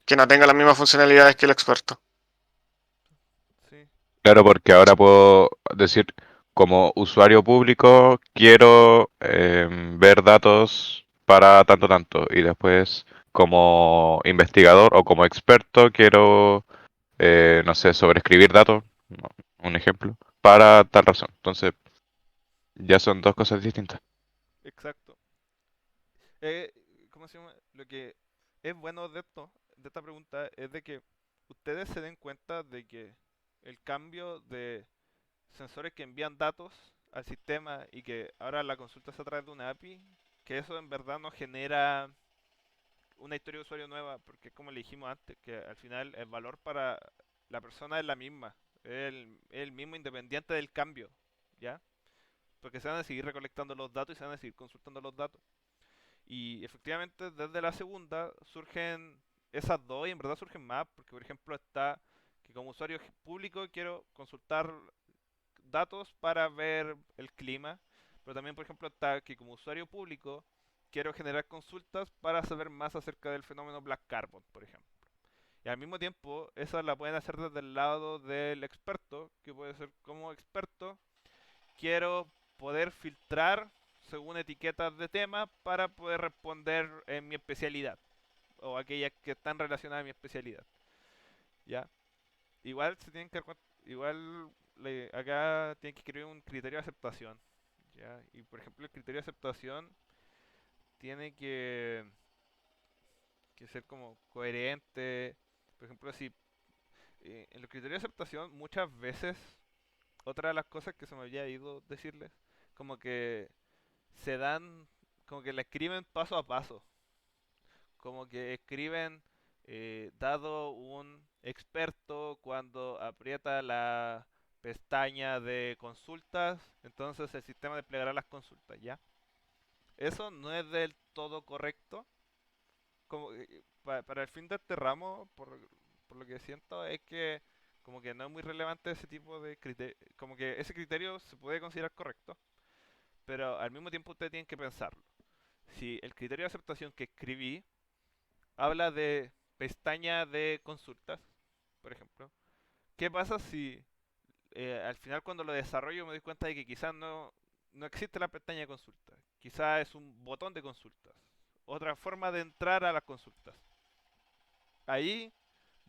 que no tenga las mismas funcionalidades que el experto. sí, Claro, porque ahora puedo decir, como usuario público, quiero ver datos para tanto tanto. Y después, como investigador o como experto, quiero, no sé, sobreescribir datos, no, un ejemplo, para tal razón. Entonces, ya son dos cosas distintas. exacto. ¿Cómo se llama? Lo que es bueno de esta pregunta, es de que ustedes se den cuenta de que el cambio de sensores que envían datos al sistema y que ahora la consulta es a través de una API, que eso en verdad no genera una historia de usuario nueva, porque como le dijimos antes, que al final el valor para la persona es la misma, es el mismo independiente del cambio, ¿ya? Porque se van a seguir recolectando los datos y se van a seguir consultando los datos. Y efectivamente desde la segunda surgen esas dos y en verdad surgen más, porque por ejemplo está que como usuario público quiero consultar datos para ver el clima, pero también por ejemplo está que como usuario público quiero generar consultas para saber más acerca del fenómeno Black Carbon, por ejemplo. Y al mismo tiempo, esa la pueden hacer desde el lado del experto, que puede ser como experto, quiero poder filtrar según etiquetas de tema para poder responder en mi especialidad o aquellas que están relacionadas a mi especialidad. ¿Ya? Igual se tienen que igual acá tienen que escribir un criterio de aceptación. ¿Ya? Y por ejemplo, el criterio de aceptación tiene que ser como coherente. Por ejemplo, si en los criterios de aceptación muchas veces, otra de las cosas que se me había ido decirles, como que se dan, como que la escriben paso a paso, como que escriben dado un experto cuando aprieta la pestaña de consultas, entonces el sistema desplegará las consultas, ¿ya? Eso no es del todo correcto. Como, para el fin de este ramo, por lo que siento, es que como que no es muy relevante ese tipo de criterio, como que ese criterio se puede considerar correcto, pero al mismo tiempo ustedes tienen que pensarlo. Si el criterio de aceptación que escribí habla de pestaña de consultas, por ejemplo, ¿qué pasa si al final cuando lo desarrollo me doy cuenta de que quizás no existe la pestaña de consultas? Quizás es un botón de consultas, otra forma de entrar a las consultas. Ahí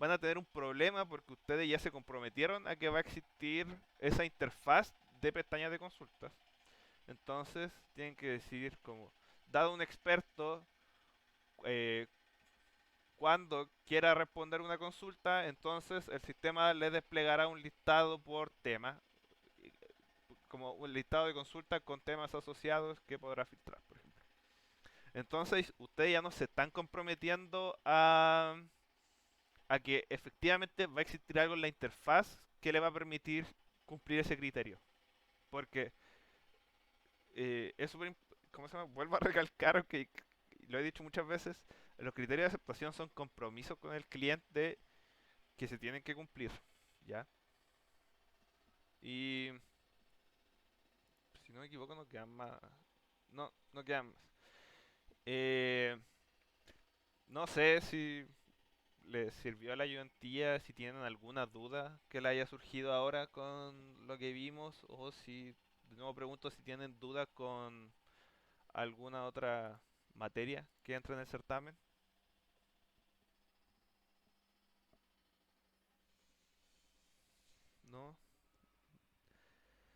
van a tener un problema porque ustedes ya se comprometieron a que va a existir esa interfaz de pestañas de consultas. Entonces tienen que decidir como, dado un experto, eh, cuando quiera responder una consulta, entonces el sistema le desplegará un listado por tema, como un listado de consultas con temas asociados que podrá filtrar, por ejemplo. Entonces ustedes ya no se están comprometiendo a que efectivamente va a existir algo en la interfaz que le va a permitir cumplir ese criterio. Porque es súper... ¿Cómo se llama? Vuelvo a recalcar que lo he dicho muchas veces, los criterios de aceptación son compromisos con el cliente que se tienen que cumplir, ¿ya? Y si no me equivoco no quedan más... No, no quedan más. Eh, no sé si les sirvió a la ayudantía, si tienen alguna duda que le haya surgido ahora con lo que vimos, o si, de nuevo pregunto si tienen dudas con alguna otra materia que entre en el certamen. ¿No?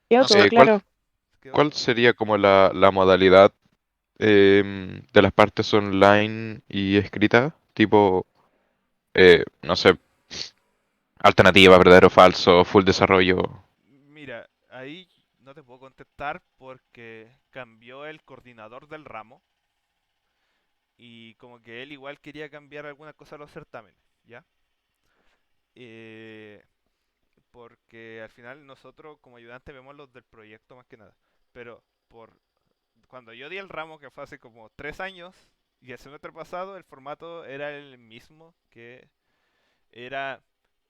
Quedó No todo sé. ¿Cuál, claro. ¿Quedó cuál todo? sería como la modalidad de las partes online y escritas? Tipo, no sé, alternativa, verdadero, falso, full desarrollo. Mira, ahí no te puedo contestar porque cambió el coordinador del ramo y como que él igual quería cambiar algunas cosas a los certámenes, ¿ya? Eh, porque al final nosotros como ayudantes vemos los del proyecto más que nada. Pero cuando yo di el ramo, que fue hace como 3 años, y el semestre pasado el formato era el mismo, que era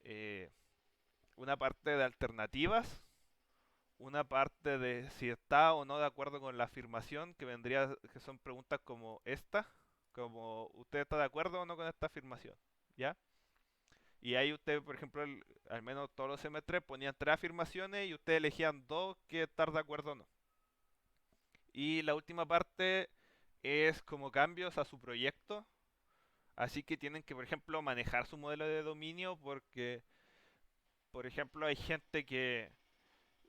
eh, una parte de alternativas, una parte de si está o no de acuerdo con la afirmación, que son preguntas como esta, como ¿usted está de acuerdo o no con esta afirmación? ¿Ya? Y ahí usted, por ejemplo, al menos todos los semestres ponían 3 afirmaciones y ustedes elegían dos que estar de acuerdo o no. Y la última parte es como cambios a su proyecto. Así que tienen que, por ejemplo, manejar su modelo de dominio porque, por ejemplo, hay gente que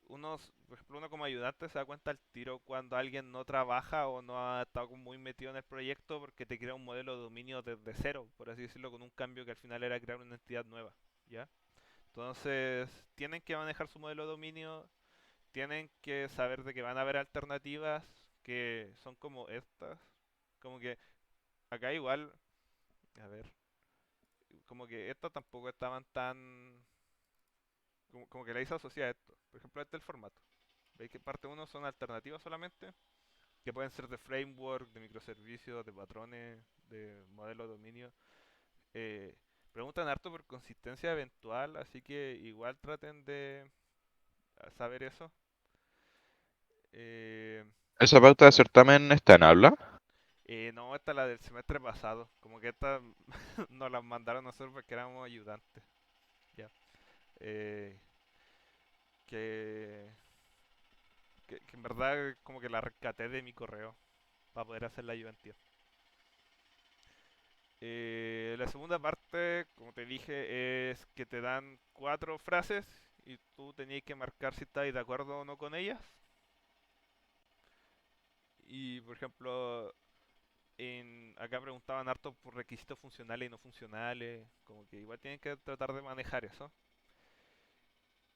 por ejemplo, uno como ayudante se da cuenta al tiro cuando alguien no trabaja o no ha estado como muy metido en el proyecto porque te crea un modelo de dominio desde cero, por así decirlo, con un cambio que al final era crear una entidad nueva, ¿ya? Entonces, tienen que manejar su modelo de dominio, tienen que saber de que van a haber alternativas que son como estas, como que acá igual, a ver, como que estas tampoco estaban tan, como que la hice asociar a esto. Por ejemplo, este es el formato. ¿Veis que parte uno son alternativas solamente? Que pueden ser de framework, de microservicios, de patrones, de modelo de dominio. Eh, Preguntan harto por consistencia eventual, así que igual traten de saber eso. Eh, ¿Esa pauta de certamen está en habla? no, esta es la del semestre pasado. Como que esta nos la mandaron nosotros porque éramos ayudantes. Ya. Eh, que, que en verdad como que la rescaté de mi correo para poder hacer la ayudantía. La segunda parte, como te dije, es que te dan 4 frases y tú tenías que marcar si estabas de acuerdo o no con ellas. Y por ejemplo, acá preguntaban harto por requisitos funcionales y no funcionales, como que igual tienen que tratar de manejar eso.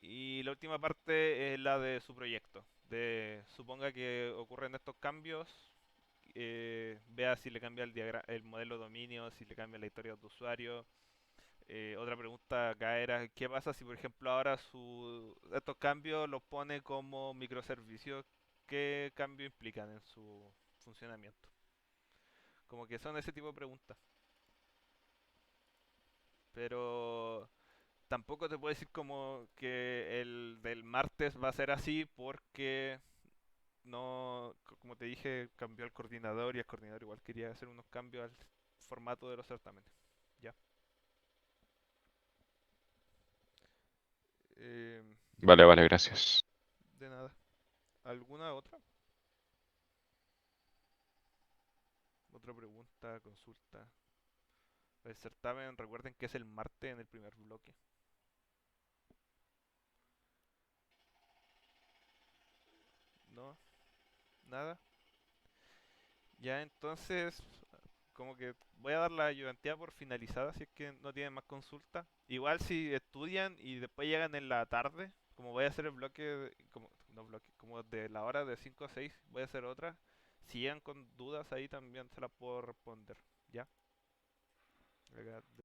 Y la última parte es la de su proyecto, de suponga que ocurren estos cambios, vea si le cambia el modelo de dominio, si le cambia la historia de usuario. Otra pregunta acá era, ¿qué pasa si por ejemplo ahora estos cambios los pone como microservicios? ¿Qué cambio implican en su funcionamiento? Como que son ese tipo de preguntas. Pero tampoco te puedo decir como que el del martes va a ser así porque no, como te dije, cambió el coordinador y el coordinador igual quería hacer unos cambios al formato de los certámenes. Ya. Eh, Vale, vale, gracias. de nada. ¿Alguna otra? Otra pregunta, consulta. El certamen, recuerden que es el martes en el primer bloque. ¿No? ¿Nada? Ya entonces, como que voy a dar la ayudantía por finalizada si es que no tienen más consulta. Igual si estudian y después llegan en la tarde, como voy a hacer el bloque, como, no bloque, como de la hora de 5 a 6, voy a hacer otra. Si llegan con dudas ahí también se las puedo responder. ¿Ya? Acá